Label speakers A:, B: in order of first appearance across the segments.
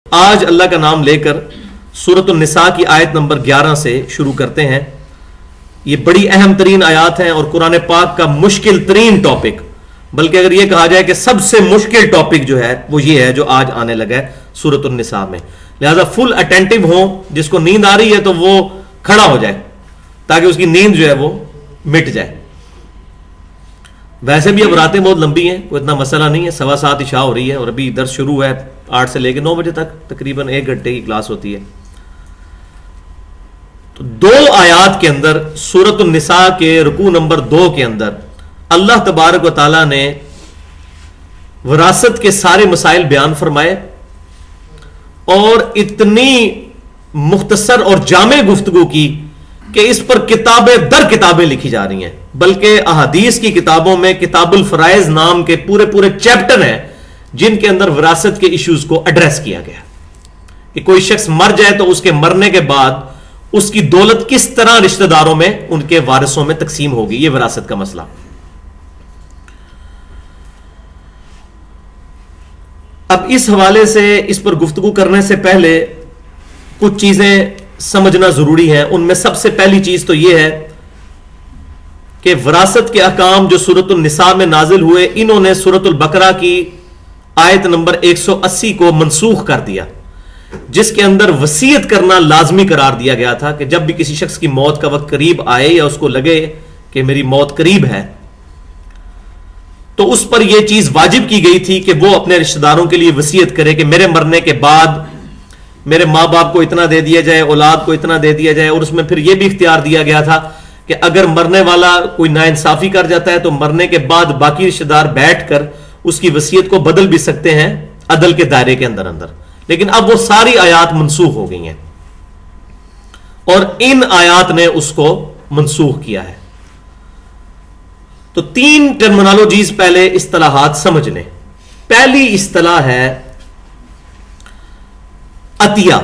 A: آج اللہ کا نام لے کر سورۃ النساء کی آیت نمبر 11 سے شروع کرتے ہیں. یہ بڑی اہم ترین آیات ہیں اور قرآن پاک کا مشکل ترین ٹاپک، بلکہ اگر یہ کہا جائے کہ سب سے مشکل ٹاپک جو ہے وہ یہ ہے جو آج آنے لگا ہے سورۃ النساء میں. لہذا فل اٹینٹو ہوں، جس کو نیند آ رہی ہے تو وہ کھڑا ہو جائے تاکہ اس کی نیند جو ہے وہ مٹ جائے. ویسے بھی اب راتیں بہت لمبی ہیں، کوئی اتنا مسئلہ نہیں ہے. 7:15 عشاء ہو رہی ہے اور ابھی درس شروع ہے 8 سے لے کے 9 بجے تک، تقریباً 1 گھنٹے کی کلاس ہوتی ہے. تو 2 آیات کے اندر سورۃ النساء کے رکوع نمبر 2 کے اندر اللہ تبارک و تعالیٰ نے وراثت کے سارے مسائل بیان فرمائے اور اتنی مختصر اور جامع گفتگو کی کہ اس پر کتابیں در کتابیں لکھی جا رہی ہیں. بلکہ احادیث کی کتابوں میں کتاب الفرائض نام کے پورے چیپٹر ہیں جن کے اندر وراثت کے ایشوز کو ایڈریس کیا گیا کہ کوئی شخص مر جائے تو اس کے مرنے کے بعد اس کی دولت کس طرح رشتہ داروں میں ان کے وارثوں میں تقسیم ہوگی. یہ وراثت کا مسئلہ. اب اس حوالے سے اس پر گفتگو کرنے سے پہلے کچھ چیزیں سمجھنا ضروری ہے. ان میں سب سے پہلی چیز تو یہ ہے کہ وراثت کے احکام جو سورۃ النساء میں نازل ہوئے، انہوں نے سورۃ البقرہ کی آیت نمبر 180 کو منسوخ کر دیا، جس کے اندر وصیت کرنا لازمی قرار دیا گیا تھا کہ جب بھی کسی شخص کی موت کا وقت قریب آئے یا اس کو لگے کہ میری موت قریب ہے تو اس پر یہ چیز واجب کی گئی تھی کہ وہ اپنے رشتہ داروں کے لیے وصیت کرے کہ میرے مرنے کے بعد میرے ماں باپ کو اتنا دے دیا جائے، اولاد کو اتنا دے دیا جائے. اور اس میں پھر یہ بھی اختیار دیا گیا تھا کہ اگر مرنے والا کوئی ناانصافی کر جاتا ہے تو مرنے کے بعد باقی رشتہ دار بیٹھ کر اس کی وصیت کو بدل بھی سکتے ہیں عدل کے دائرے کے اندر. لیکن اب وہ ساری آیات منسوخ ہو گئی ہیں اور ان آیات نے اس کو منسوخ کیا ہے. تو 3 ٹرمینالوجیز پہلے اصطلاحات سمجھ لیں. پہلی اصطلاح ہے عطیہ،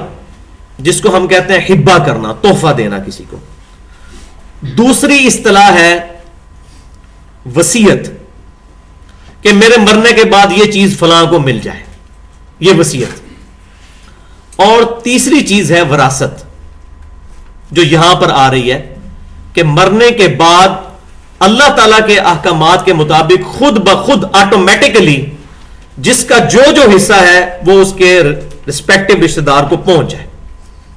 A: جس کو ہم کہتے ہیں ہبہ کرنا، تحفہ دینا کسی کو. دوسری اصطلاح ہے وصیت، کہ میرے مرنے کے بعد یہ چیز فلاں کو مل جائے، یہ وصیت. اور تیسری چیز ہے وراثت، جو یہاں پر آ رہی ہے کہ مرنے کے بعد اللہ تعالیٰ کے احکامات کے مطابق خود بخود آٹومیٹکلی جس کا جو حصہ ہے وہ اس کے رسپیکٹو رشتہ دار کو پہنچ جائے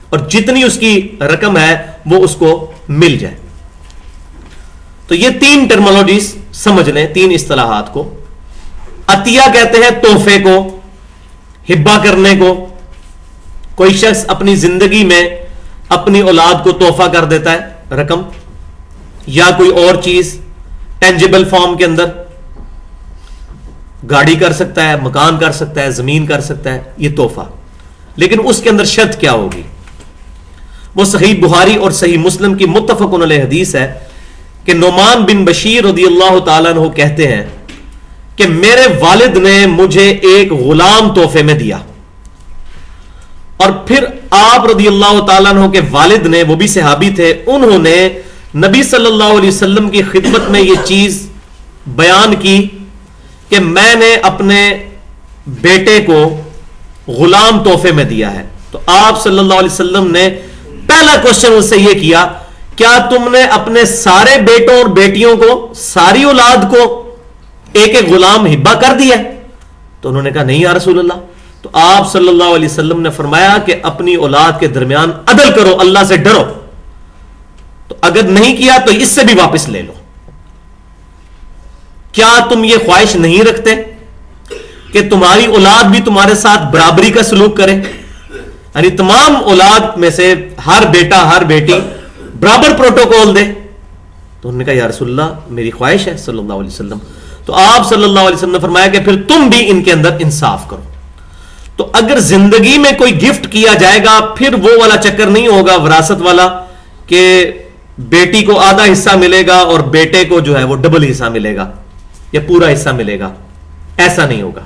A: اور جتنی اس کی رقم ہے وہ اس کو مل جائے. تو یہ 3 ٹرمینالوجیز سمجھ لیں، 3 اصطلاحات کو. عطیہ کہتے ہیں تحفے کو، ہبہ کرنے کو. کوئی شخص اپنی زندگی میں اپنی اولاد کو تحفہ کر دیتا ہے، رقم یا کوئی اور چیز ٹینجیبل فارم کے اندر، گاڑی کر سکتا ہے، مکان کر سکتا ہے، زمین کر سکتا ہے، یہ تحفہ. لیکن اس کے اندر شرط کیا ہوگی؟ وہ صحیح بخاری اور صحیح مسلم کی متفق علیہ حدیث ہے کہ نعمان بن بشیر رضی اللہ تعالیٰ عنہ کہتے ہیں کہ میرے والد نے مجھے ایک غلام تحفے میں دیا، اور پھر آپ رضی اللہ تعالیٰ عنہ کے والد نے، وہ بھی صحابی تھے، انہوں نے نبی صلی اللہ علیہ وسلم کی خدمت میں یہ چیز بیان کی کہ میں نے اپنے بیٹے کو غلام تحفے میں دیا ہے. تو آپ صلی اللہ علیہ وسلم نے پہلا کوشچن اس سے یہ کیا، کیا تم نے اپنے سارے بیٹوں اور بیٹیوں کو، ساری اولاد کو ایک ایک غلام ہبہ کر دیا؟ تو انہوں نے کہا نہیں یا رسول اللہ. تو آپ صلی اللہ علیہ وسلم نے فرمایا کہ اپنی اولاد کے درمیان عدل کرو، اللہ سے ڈرو. تو اگر نہیں کیا تو اس سے بھی واپس لے لو. کیا تم یہ خواہش نہیں رکھتے کہ تمہاری اولاد بھی تمہارے ساتھ برابری کا سلوک کرے، یعنی تمام اولاد میں سے ہر بیٹا ہر بیٹی برابر پروٹوکول دے؟ تو انہوں نے کہا یا رسول اللہ میری خواہش ہے صلی اللہ علیہ وسلم. تو آپ صلی اللہ علیہ وسلم نے فرمایا کہ پھر تم بھی ان کے اندر انصاف کرو. تو اگر زندگی میں کوئی گفٹ کیا جائے گا پھر وہ والا چکر نہیں ہوگا وراثت والا کہ بیٹی کو آدھا حصہ ملے گا اور بیٹے کو جو ہے وہ ڈبل حصہ ملے گا یا پورا حصہ ملے گا. ایسا نہیں ہوگا.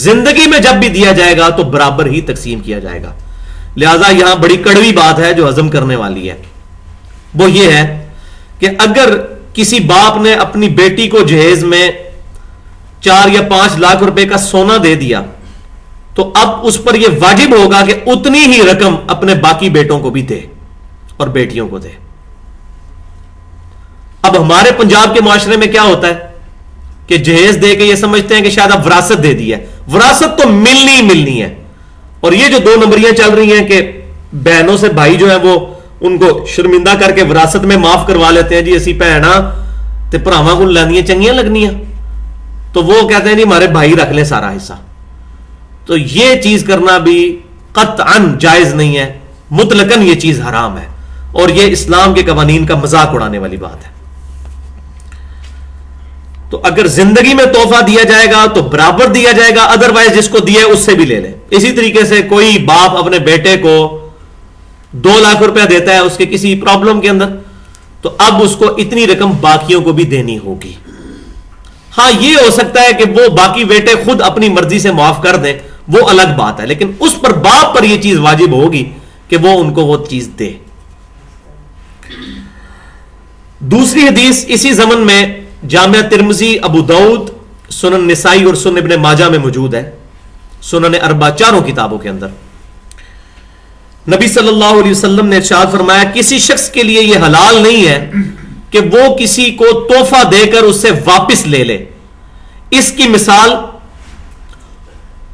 A: زندگی میں جب بھی دیا جائے گا تو برابر ہی تقسیم کیا جائے گا. لہذا یہاں بڑی کڑوی بات ہے جو ہضم کرنے والی ہے، وہ یہ ہے کہ اگر کسی باپ نے اپنی بیٹی کو جہیز میں 4 یا 5 لاکھ روپے کا سونا دے دیا تو اب اس پر یہ واجب ہوگا کہ اتنی ہی رقم اپنے باقی بیٹوں کو بھی دے اور بیٹیوں کو دے. اب ہمارے پنجاب کے معاشرے میں کیا ہوتا ہے کہ جہیز دے کے یہ سمجھتے ہیں کہ شاید اب وراثت دے دی ہے. وراثت تو ملنی ہی ملنی ہے. اور یہ جو 2 نمبریاں چل رہی ہیں کہ بہنوں سے بھائی جو ہیں وہ ان کو شرمندہ کر کے وراثت میں معاف کروا لیتے ہیں, جی اسی بھنا تے بھراواں کو لانیاں چنگیاں لگنیاں, تو وہ کہتے ہیں جی ہمارے بھائی رکھ لیں سارا حصہ. تو یہ چیز کرنا بھی قطعاً جائز نہیں ہے, مطلقاً یہ چیز حرام ہے, اور یہ اسلام کے قوانین کا مذاق اڑانے والی بات ہے. تو اگر زندگی میں تحفہ دیا جائے گا تو برابر دیا جائے گا, ادروائز جس کو دیا ہے اس سے بھی لے لے. اسی طریقے سے کوئی باپ اپنے بیٹے کو 2 لاکھ روپیہ دیتا ہے اس کے کسی پرابلم کے اندر, تو اب اس کو اتنی رقم باقیوں کو بھی دینی ہوگی. ہاں یہ ہو سکتا ہے کہ وہ باقی بیٹے خود اپنی مرضی سے معاف کر دیں, وہ الگ بات ہے, لیکن اس پر باپ پر یہ چیز واجب ہوگی کہ وہ ان کو وہ چیز دے. دوسری حدیث اسی ضمن میں جامعہ ترمذی, ابو داؤد, سنن نسائی اور سنن ابن ماجہ میں موجود ہے, سنن اربع چاروں کتابوں کے اندر. نبی صلی اللہ علیہ وسلم نے ارشاد فرمایا کسی شخص کے لیے یہ حلال نہیں ہے کہ وہ کسی کو تحفہ دے کر اس سے واپس لے لے. اس کی مثال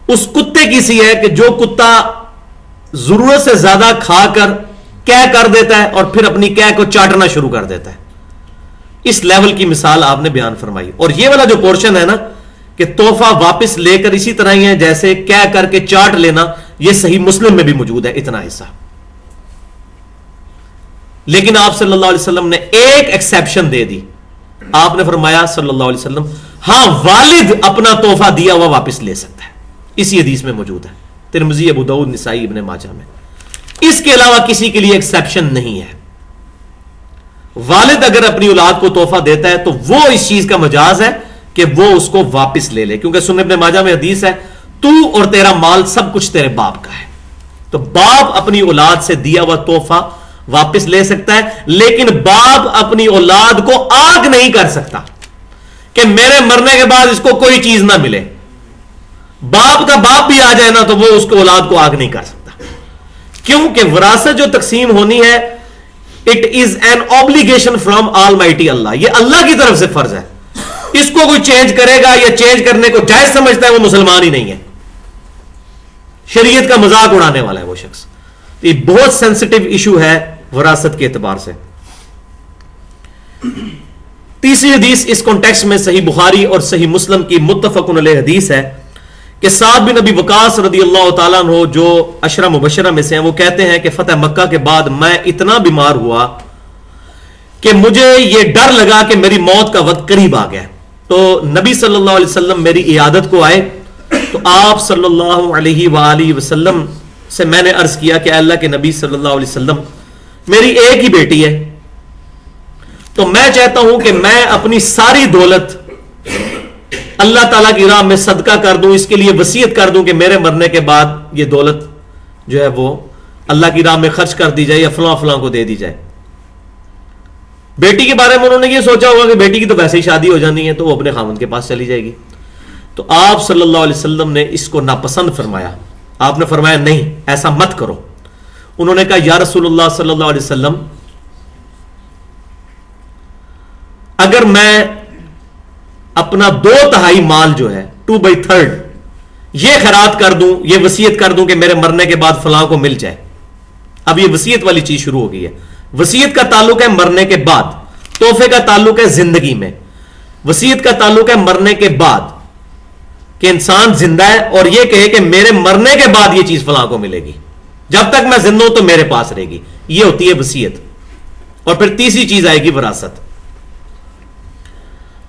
A: اس کتے کی سی ہے کہ جو کتا ضرورت سے زیادہ کھا کر کیا کر دیتا ہے اور پھر اپنی کیا کو چاٹنا شروع کر دیتا ہے. اس لیول کی مثال آپ نے بیان فرمائی. اور یہ والا جو پورشن ہے نا کہ تحفہ واپس لے کر اسی طرح ہی ہے جیسے کیا کر کے چاٹ لینا, یہ صحیح مسلم میں بھی موجود ہے اتنا حصہ. لیکن آپ صلی اللہ علیہ وسلم نے ایک ایکسیپشن دے دی. آپ نے فرمایا صلی اللہ علیہ وسلم ہاں والد اپنا تحفہ دیا ہوا واپس لے سکتا ہے. اسی حدیث میں موجود ہے, ترمذی, ابو داؤد, نسائی, ابن ماجہ میں. اس کے علاوہ کسی کے لیے ایکسیپشن نہیں ہے. والد اگر اپنی اولاد کو تحفہ دیتا ہے تو وہ اس چیز کا مجاز ہے کہ وہ اس کو واپس لے لے, کیونکہ سنن ابن ماجہ میں حدیث ہے تو اور تیرا مال سب کچھ تیرے باپ کا ہے. تو باپ اپنی اولاد سے دیا ہوا تحفہ واپس لے سکتا ہے, لیکن باپ اپنی اولاد کو آگ نہیں کر سکتا کہ میرے مرنے کے بعد اس کو کوئی چیز نہ ملے. باپ کا باپ بھی آ جائے نا تو وہ اس کو اولاد کو آگ نہیں کر سکتا, کیونکہ وراثت جو تقسیم ہونی ہے it is an obligation from almighty Allah, یہ اللہ کی طرف سے فرض ہے. اس کو کوئی چینج کرے گا یا چینج کرنے کو جائز سمجھتا ہے وہ مسلمان ہی نہیں ہے, شریعت کا مذاق اڑانے والا ہے وہ شخص. یہ بہت سینسٹیو ایشو ہے وراثت کے اعتبار سے. تیسری حدیث اس کانٹیکسٹ میں صحیح بخاری اور صحیح مسلم کی متفق علیہ حدیث ہے کہ سعد بن ابی وقاص رضی اللہ تعالیٰ عنہ جو عشرہ مبشرہ میں سے ہیں, وہ کہتے ہیں کہ فتح مکہ کے بعد میں اتنا بیمار ہوا کہ مجھے یہ ڈر لگا کہ میری موت کا وقت قریب آ گیا. تو نبی صلی اللہ علیہ وسلم میری عیادت کو آئے, تو آپ صلی اللہ علیہ وآلہ وسلم سے میں نے عرض کیا کہ اللہ کے نبی صلی اللہ علیہ وسلم میری ایک ہی بیٹی ہے, تو میں چاہتا ہوں کہ میں اپنی ساری دولت اللہ تعالیٰ کی راہ میں صدقہ کر دوں, اس کے لیے وصیت کر دوں کہ میرے مرنے کے بعد یہ دولت جو ہے وہ اللہ کی راہ میں خرچ کر دی جائے یا فلاں فلاں کو دے دی جائے. بیٹی کے بارے میں انہوں نے یہ سوچا ہوگا کہ بیٹی کی تو ویسے ہی شادی ہو جانی ہے تو وہ اپنے خاوند کے پاس چلی جائے گی. تو آپ صلی اللہ علیہ وسلم نے اس کو ناپسند فرمایا. آپ نے فرمایا نہیں ایسا مت کرو. انہوں نے کہا یا رسول اللہ صلی اللہ علیہ وسلم اگر میں اپنا 2/3 مال جو ہے 2/3 یہ خیرات کر دوں, یہ وصیت کر دوں کہ میرے مرنے کے بعد فلاں کو مل جائے. اب یہ وصیت والی چیز شروع ہو گئی ہے. وصیت کا تعلق ہے مرنے کے بعد, تحفے کا تعلق ہے زندگی میں. وصیت کا تعلق ہے مرنے کے بعد کہ انسان زندہ ہے اور یہ کہے کہ میرے مرنے کے بعد یہ چیز فلاں کو ملے گی, جب تک میں زندہ ہوں تو میرے پاس رہے گی. یہ ہوتی ہے وصیت. اور پھر تیسری چیز آئے گی وراثت.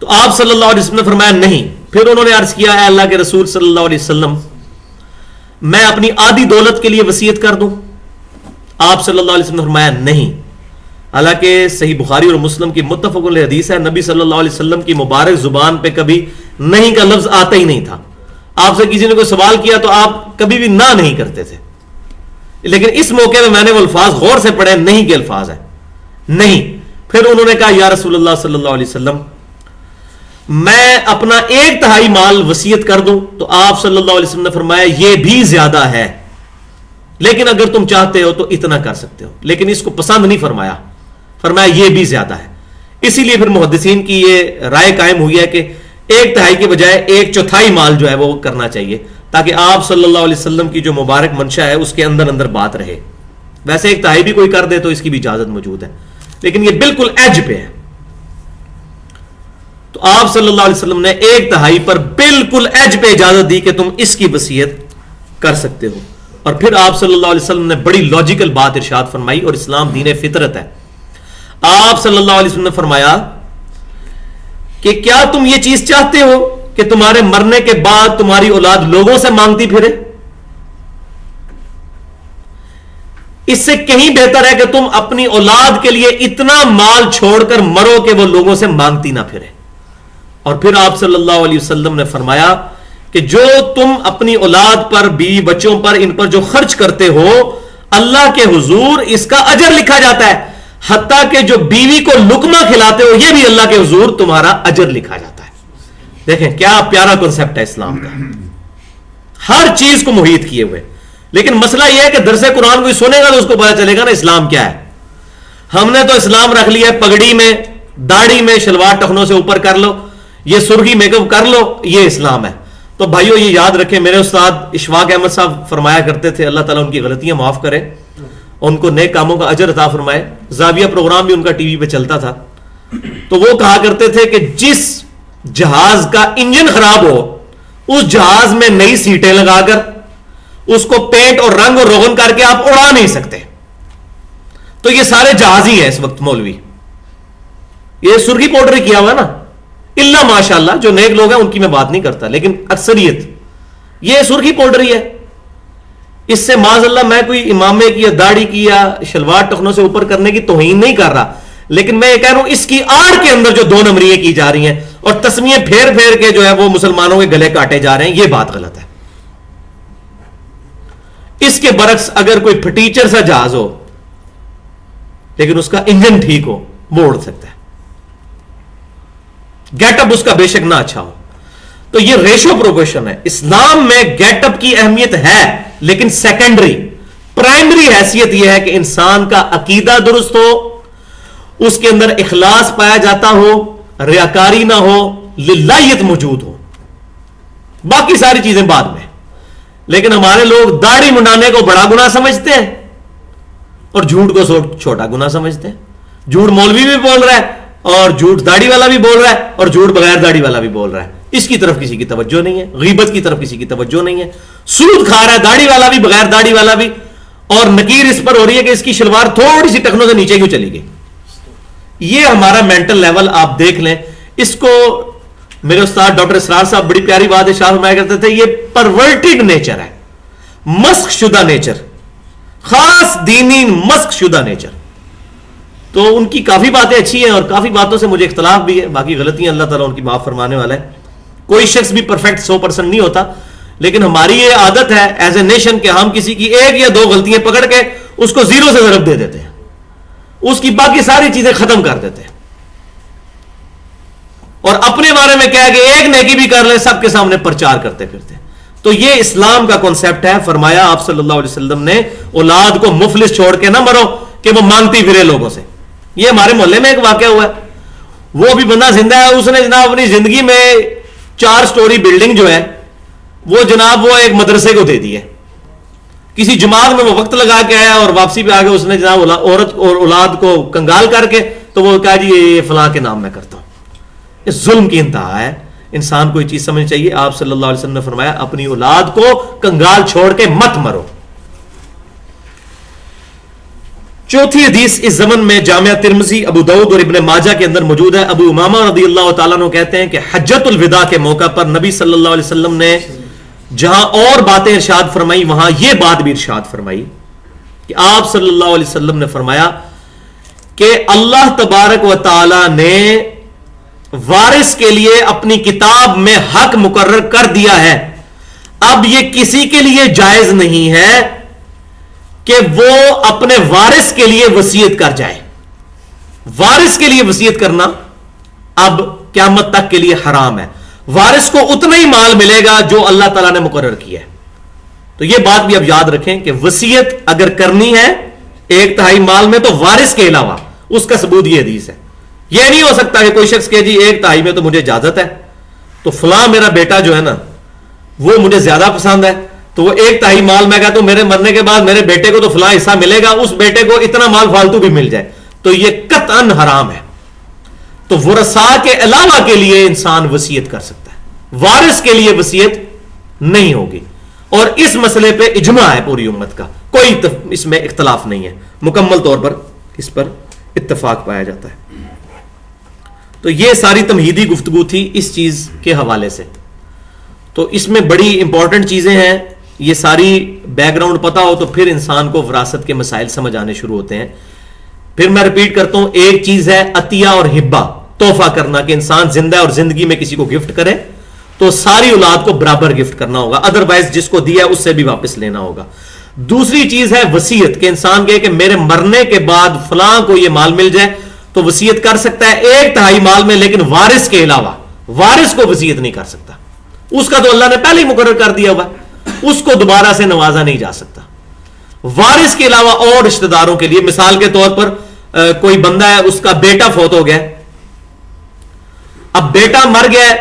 A: تو آپ صلی اللہ علیہ وسلم نے فرمایا نہیں. پھر انہوں نے عرض کیا اے اللہ کے رسول صلی اللہ علیہ وسلم میں اپنی آدھی دولت کے لیے وصیت کر دوں. آپ صلی اللہ علیہ وسلم نے فرمایا نہیں. حالانکہ صحیح بخاری اور مسلم کی متفق علیہ حدیث ہے, نبی صلی اللہ علیہ وسلم کی مبارک زبان پہ کبھی نہیں کا لفظ آتا ہی نہیں تھا. آپ سے کسی نے کوئی سوال کیا تو آپ کبھی بھی نہ نہیں کرتے تھے, لیکن اس موقع میں نے وہ الفاظ غور سے پڑھے, نہیں کے الفاظ ہیں نہیں. پھر انہوں نے کہا یا رسول اللہ صلی اللہ علیہ وسلم میں اپنا 1/3 مال وصیت کر دوں، تو آپ صلی اللہ علیہ وسلم نے فرمایا یہ بھی زیادہ ہے، لیکن اگر تم چاہتے ہو تو اتنا کر سکتے ہو، لیکن اس کو پسند نہیں فرمایا، فرمایا یہ بھی زیادہ ہے۔ اسی لیے پھر محدثین کی یہ رائے قائم ہوئی ہے کہ 1/3 کے بجائے 1/4 مال جو ہے وہ کرنا چاہیے، تاکہ آپ صلی اللہ علیہ وسلم کی جو مبارک منشا ہے اس کے اندر اندر بات رہے۔ ویسے 1/3 بھی کوئی کر دے تو اس کی بھی اجازت موجود ہے، لیکن یہ بالکل ایج پہ ہے۔ تو آپ صلی اللہ علیہ وسلم نے 1/3 پر بالکل ایج پہ اجازت دی کہ تم اس کی وصیت کر سکتے ہو۔ اور پھر آپ صلی اللہ علیہ وسلم نے بڑی لاجیکل بات ارشاد فرمائی، اور اسلام دین فطرت ہے۔ آپ صلی اللہ علیہ وسلم نے فرمایا کہ کیا تم یہ چیز چاہتے ہو کہ تمہارے مرنے کے بعد تمہاری اولاد لوگوں سے مانگتی پھرے؟ اس سے کہیں بہتر ہے کہ تم اپنی اولاد کے لیے اتنا مال چھوڑ کر مرو کہ وہ لوگوں سے مانگتی نہ پھرے۔ اور پھر آپ صلی اللہ علیہ وسلم نے فرمایا کہ جو تم اپنی اولاد پر، بیوی بچوں پر، ان پر جو خرچ کرتے ہو، اللہ کے حضور اس کا اجر لکھا جاتا ہے، حتیٰ کہ جو بیوی کو لقمہ کھلاتے ہو یہ بھی اللہ کے حضور تمہارا اجر لکھا جاتا ہے۔ دیکھیں کیا پیارا کنسپٹ ہے اسلام کا، ہر چیز کو محیط کیے ہوئے۔ لیکن مسئلہ یہ ہے کہ درس قرآن کوئی سنے گا تو اس کو پتا چلے گا نا اسلام کیا ہے۔ ہم نے تو اسلام رکھ لیا ہے پگڑی میں، داڑھی میں، شلوار ٹخنوں سے اوپر کر لو، یہ سرخی میک اپ کر لو، یہ اسلام ہے۔ تو بھائیو یہ یاد رکھیں، میرے استاد اشفاق احمد صاحب فرمایا کرتے تھے، اللہ تعالیٰ ان کی غلطیاں معاف کرے، ان کو نیک کاموں کا اجر عطا فرمائے۔ زاویہ پروگرام بھی ان کا ٹی وی پہ چلتا تھا، تو وہ کہا کرتے تھے کہ جس جہاز کا انجن خراب ہو اس جہاز میں نئی سیٹیں لگا کر اس کو پینٹ اور رنگ اور روغن کر کے آپ اڑا نہیں سکتے۔ تو یہ سارے جہاز ہی ہیں اس وقت مولوی، یہ سرخی پاؤڈر کیا ہوا نا، اللہ ماشاء اللہ جو نیک لوگ ہیں ان کی میں بات نہیں کرتا، لیکن اکثریت یہ سرخی پاؤڈر ہی ہے۔ اس سے معاذ اللہ میں کوئی امامے کی یا داڑھی کی یا شلوار ٹخنوں سے اوپر کرنے کی توہین نہیں کر رہا، لیکن میں یہ کہہ رہا ہوں اس کی آڑ کے اندر جو 2 نمبریاں کی جا رہی ہیں اور تسمیے پھیر پھیر کے جو ہے وہ مسلمانوں کے گلے کاٹے جا رہے ہیں، یہ بات غلط ہے۔ اس کے برعکس اگر کوئی پھٹیچر سا جہاز ہو لیکن اس کا انجن ٹھیک ہو، وہ اڑ سکتا ہے، گیٹ اپ اس کا بے شک نہ اچھا ہو۔ تو یہ ریشو پروپورشن ہے۔ اسلام میں گیٹ اپ کی اہمیت ہے، لیکن سیکنڈری، پرائمری حیثیت یہ ہے کہ انسان کا عقیدہ درست ہو، اس کے اندر اخلاص پایا جاتا ہو، ریاکاری نہ ہو، للہیت موجود ہو، باقی ساری چیزیں بعد میں۔ لیکن ہمارے لوگ داڑھی منڈانے کو بڑا گناہ سمجھتے ہیں اور جھوٹ کو چھوٹا گناہ سمجھتے ہیں۔ جھوٹ مولوی بھی بول رہا ہے اور جھوٹ داڑھی والا بھی بول رہا ہے اور جھوٹ بغیر داڑھی والا بھی بول رہا ہے، اس کی طرف کسی کی توجہ نہیں ہے، غیبت کی طرف کسی کی توجہ نہیں ہے۔ سود کھا رہا ہے داڑھی والا بھی بغیر داڑھی والا بھی، اور نکیر اس پر ہو رہی ہے کہ اس کی شلوار تھوڑی سی ٹخنوں سے نیچے کیوں چلی گئی۔ یہ ہمارا مینٹل لیول آپ دیکھ لیں۔ اس کو میرے استاد ڈاکٹر اسرار صاحب بڑی پیاری بات ارشاد فرمایا کرتے تھے، یہ پرورٹڈ نیچر ہے، مسخ شدہ نیچر، خاص دینی مسخ شدہ نیچر۔ تو ان کی کافی باتیں اچھی ہیں اور کافی باتوں سے مجھے اختلاف بھی ہے، باقی غلطیاں اللہ تعالیٰ ان کی معاف فرمانے والا ہے۔ کوئی شخص بھی پرفیکٹ 100% نہیں ہوتا، لیکن ہماری یہ عادت ہے ایز اے نیشن کہ ہم کسی کی 1 یا 2 غلطیاں پکڑ کے اس کو 0 سے ضرب دے دیتے ہیں، اس کی باقی ساری چیزیں ختم کر دیتے ہیں، اور اپنے بارے میں کہہ کہ ایک نیکی بھی کر لیں سب کے سامنے پرچار کرتے پھرتے ہیں۔ تو یہ اسلام کا کانسیپٹ ہے۔ فرمایا آپ صلی اللہ علیہ وسلم نے اولاد کو مفلس چھوڑ کے نہ مرو کہ وہ مانگتی پھرے لوگوں سے۔ یہ ہمارے محلے میں ایک واقعہ ہوا ہے، وہ بھی بندہ زندہ ہے، اس نے جناب اپنی زندگی میں 4 سٹوری بلڈنگ جو ہے وہ جناب وہ ایک مدرسے کو دے دی ہے۔ کسی جماعت میں وہ وقت لگا کے آیا اور واپسی پہ آگے اس نے جناب عورت اور اولاد کو کنگال کر کے تو وہ کہا جی یہ فلاں کے نام میں کرتا ہوں۔ یہ ظلم کی انتہا ہے، انسان کو یہ چیز سمجھنی چاہیے۔ آپ صلی اللہ علیہ وسلم نے فرمایا اپنی اولاد کو کنگال چھوڑ کے مت مرو۔ چوتھی حدیث اس زمن میں جامعہ ترمذی، ابو داؤد اور ابن ماجہ کے اندر موجود ہے۔ ابو امامہ رضی اللہ تعالیٰ عنہ کہتے ہیں کہ حجۃ الوداع کے موقع پر نبی صلی اللہ علیہ وسلم نے جہاں اور باتیں ارشاد فرمائی وہاں یہ بات بھی ارشاد فرمائی کہ آپ صلی اللہ علیہ وسلم نے فرمایا کہ اللہ تبارک و تعالی نے وارث کے لیے اپنی کتاب میں حق مقرر کر دیا ہے، اب یہ کسی کے لیے جائز نہیں ہے کہ وہ اپنے وارث کے لیے وصیت کر جائے۔ وارث کے لیے وصیت کرنا اب قیامت تک کے لیے حرام ہے. وارث کو اتنا ہی مال ملے گا جو اللہ تعالیٰ نے مقرر کیا ہے. تو یہ بات بھی اب یاد رکھیں کہ وصیت اگر کرنی ہے 1/3 مال میں تو وارث کے علاوہ، اس کا ثبوت یہ حدیث ہے. یہ نہیں ہو سکتا کہ کوئی شخص کہ جی 1/3 میں تو مجھے اجازت ہے، تو فلاں میرا بیٹا جو ہے نا وہ مجھے زیادہ پسند ہے، تو وہ 1/3 مال میں کہتا ہوں میرے مرنے کے بعد میرے بیٹے کو تو فلاں حصہ ملے گا، اس بیٹے کو اتنا مال فالتو بھی مل جائے، تو یہ قطعاً حرام ہے. تو ورثاء کے علاوہ کے لیے انسان وصیت کر سکتا ہے، وارث کے لیے وصیت نہیں ہوگی. اور اس مسئلے پہ اجماع ہے پوری امت کا، کوئی اس میں اختلاف نہیں ہے، مکمل طور پر اس پر اتفاق پایا جاتا ہے. تو یہ ساری تمہیدی گفتگو تھی اس چیز کے حوالے سے. تو اس میں بڑی امپورٹنٹ چیزیں ہیں، یہ ساری بیک گراؤنڈ پتا ہو تو پھر انسان کو وراثت کے مسائل سمجھ آنے شروع ہوتے ہیں. پھر میں ریپیٹ کرتا ہوں، ایک چیز ہے عطیہ اور ہبہ، تحفہ کرنا، کہ انسان زندہ اور زندگی میں کسی کو گفٹ کرے تو ساری اولاد کو برابر گفٹ کرنا ہوگا، ادروائز جس کو دیا اس سے بھی واپس لینا ہوگا. دوسری چیز ہے وصیت، کہ انسان کہے کہ میرے مرنے کے بعد فلاں کو یہ مال مل جائے، تو وصیت کر سکتا ہے 1/3 مال میں، لیکن وارث کے علاوہ وارث کو وصیت نہیں کر سکتا. اس کا تو اللہ نے پہلے ہی مقرر کر دیا ہوا، اس کو دوبارہ سے نوازا نہیں جا سکتا. وارث کے علاوہ اور رشتہ داروں کے لیے، مثال کے طور پر کوئی بندہ ہے، اس کا بیٹا فوت ہو گیا، اب بیٹا مر گیا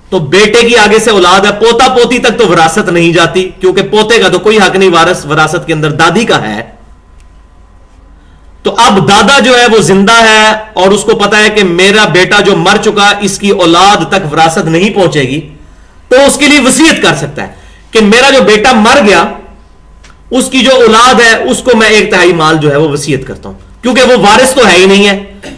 A: تو بیٹے کی آگے سے اولاد ہے، پوتا پوتی تک تو وراثت نہیں جاتی، کیونکہ پوتے کا تو کوئی حق نہیں وراثت کے اندر، دادی کا ہے. تو اب دادا جو ہے وہ زندہ ہے اور اس کو پتا ہے کہ میرا بیٹا جو مر چکا اس کی اولاد تک وراثت نہیں پہنچے گی، تو اس کے لیے وصیت کر سکتا ہے کہ میرا جو بیٹا مر گیا اس کی جو اولاد ہے اس کو میں 1/3 مال جو ہے وہ وصیت کرتا ہوں، کیونکہ وہ وارث تو ہے ہی نہیں ہے.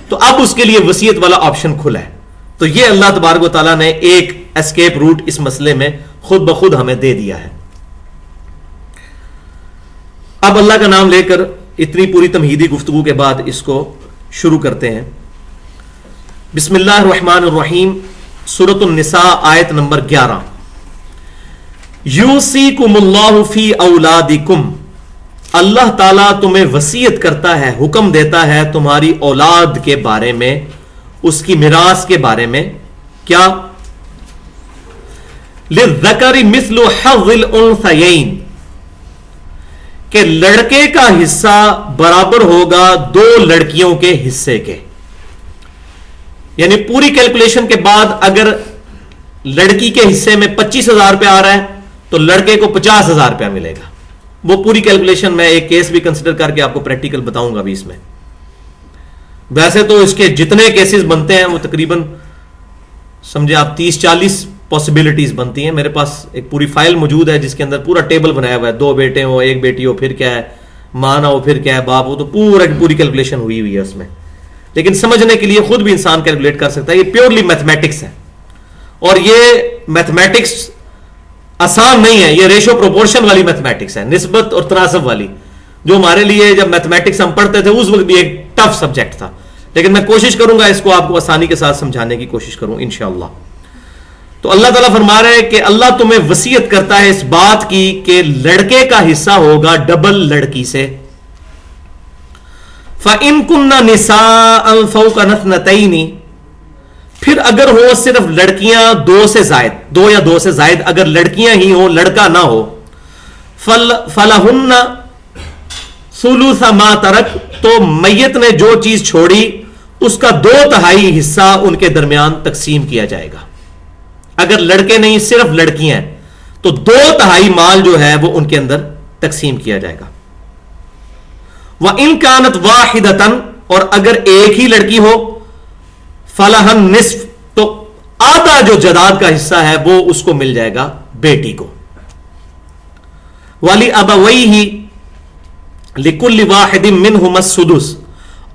A: تو اب اس کے لیے وصیت والا آپشن کھلا ہے. تو یہ اللہ تبارک و تعالیٰ نے ایک اسکیپ روٹ اس مسئلے میں خود بخود ہمیں دے دیا ہے. اب اللہ کا نام لے کر اتنی پوری تمہیدی گفتگو کے بعد اس کو شروع کرتے ہیں. بسم اللہ الرحمن الرحیم، سورۃ النساء آیت نمبر 11. یوصیکم اللہ فی اولادکم، اللہ تعالیٰ تمہیں وصیت کرتا ہے، حکم دیتا ہے تمہاری اولاد کے بارے میں، اس کی میراث کے بارے میں. کیا؟ للذکر مثل حظ الانثیین، کہ لڑکے کا حصہ برابر ہوگا 2 لڑکیوں کے حصے کے. یعنی پوری کیلکولیشن کے بعد اگر لڑکی کے حصے میں 25,000 روپے آ رہا ہے تو لڑکے کو 50,000 روپیہ ملے گا. وہ پوری کیلکولیشن میں ایک کیس بھی کنسیڈر کر کے آپ کو پریکٹیکل بتاؤں گا بھی اس میں. ویسے تو اس کے جتنے کیسز بنتے ہیں وہ تقریباً سمجھے آپ 30-40 پاسبلٹیز بنتی ہیں. میرے پاس ایک پوری فائل موجود ہے جس کے اندر پورا ٹیبل بنایا ہوا ہے، 2 بیٹے ہو، 1 بیٹی ہو، پھر کیا ہے ماں نہ ہو، پھر کیا ہے باپ ہو، تو پوری کیلکولیشن ہوئی ہے اس میں. لیکن سمجھنے کے لیے خود بھی انسان کیلکولیٹ کر سکتا ہے. یہ پیورلی میتھمیٹکس ہے، اور یہ میتھمیٹکس آسان نہیں ہے، یہ ریشو پروپورشن والی میتھمیٹکس ہے، نسبت اور تناسب والی، جو ہمارے لیے جب میتھمیٹکس ہم پڑھتے تھے اس وقت بھی ایک ٹف سبجیکٹ تھا. لیکن میں کوشش کروں گا اس کو آپ کو آسانی کے ساتھ سمجھانے کی کوشش کروں انشاءاللہ. تو اللہ تعالیٰ فرما رہے ہیں کہ اللہ تمہیں وصیت کرتا ہے اس بات کی کہ لڑکے کا حصہ ہوگا ڈبل لڑکی سے. فَإِن كُنَّ نِسَاءً فَوْقَ اثْنَتَيْنِ، پھر اگر ہو صرف لڑکیاں 2 سے زائد، 2 یا 2 سے زائد اگر لڑکیاں ہی ہو، لڑکا نہ ہو، فَلَهُنَّ ثُلُثَ مَا تَرَكَ، تو میت نے جو چیز چھوڑی اس کا 2/3 حصہ ان کے درمیان تقسیم کیا جائے گا. اگر لڑکے نہیں صرف لڑکیاں ہیں تو 2/3 مال جو ہے وہ ان کے اندر تقسیم کیا جائے گا. وَإِن كَانَتْ وَاحِدَةً، اور اگر ایک ہی لڑکی ہو، فَلَهَا النِّصْفُ، تو آدھا جو جائیداد کا حصہ ہے وہ اس کو مل جائے گا بیٹی کو. وَلِأَبَوَيْهِ لِكُلِّ وَاحِدٍ مِّنْهُمَا السُّدُسُ،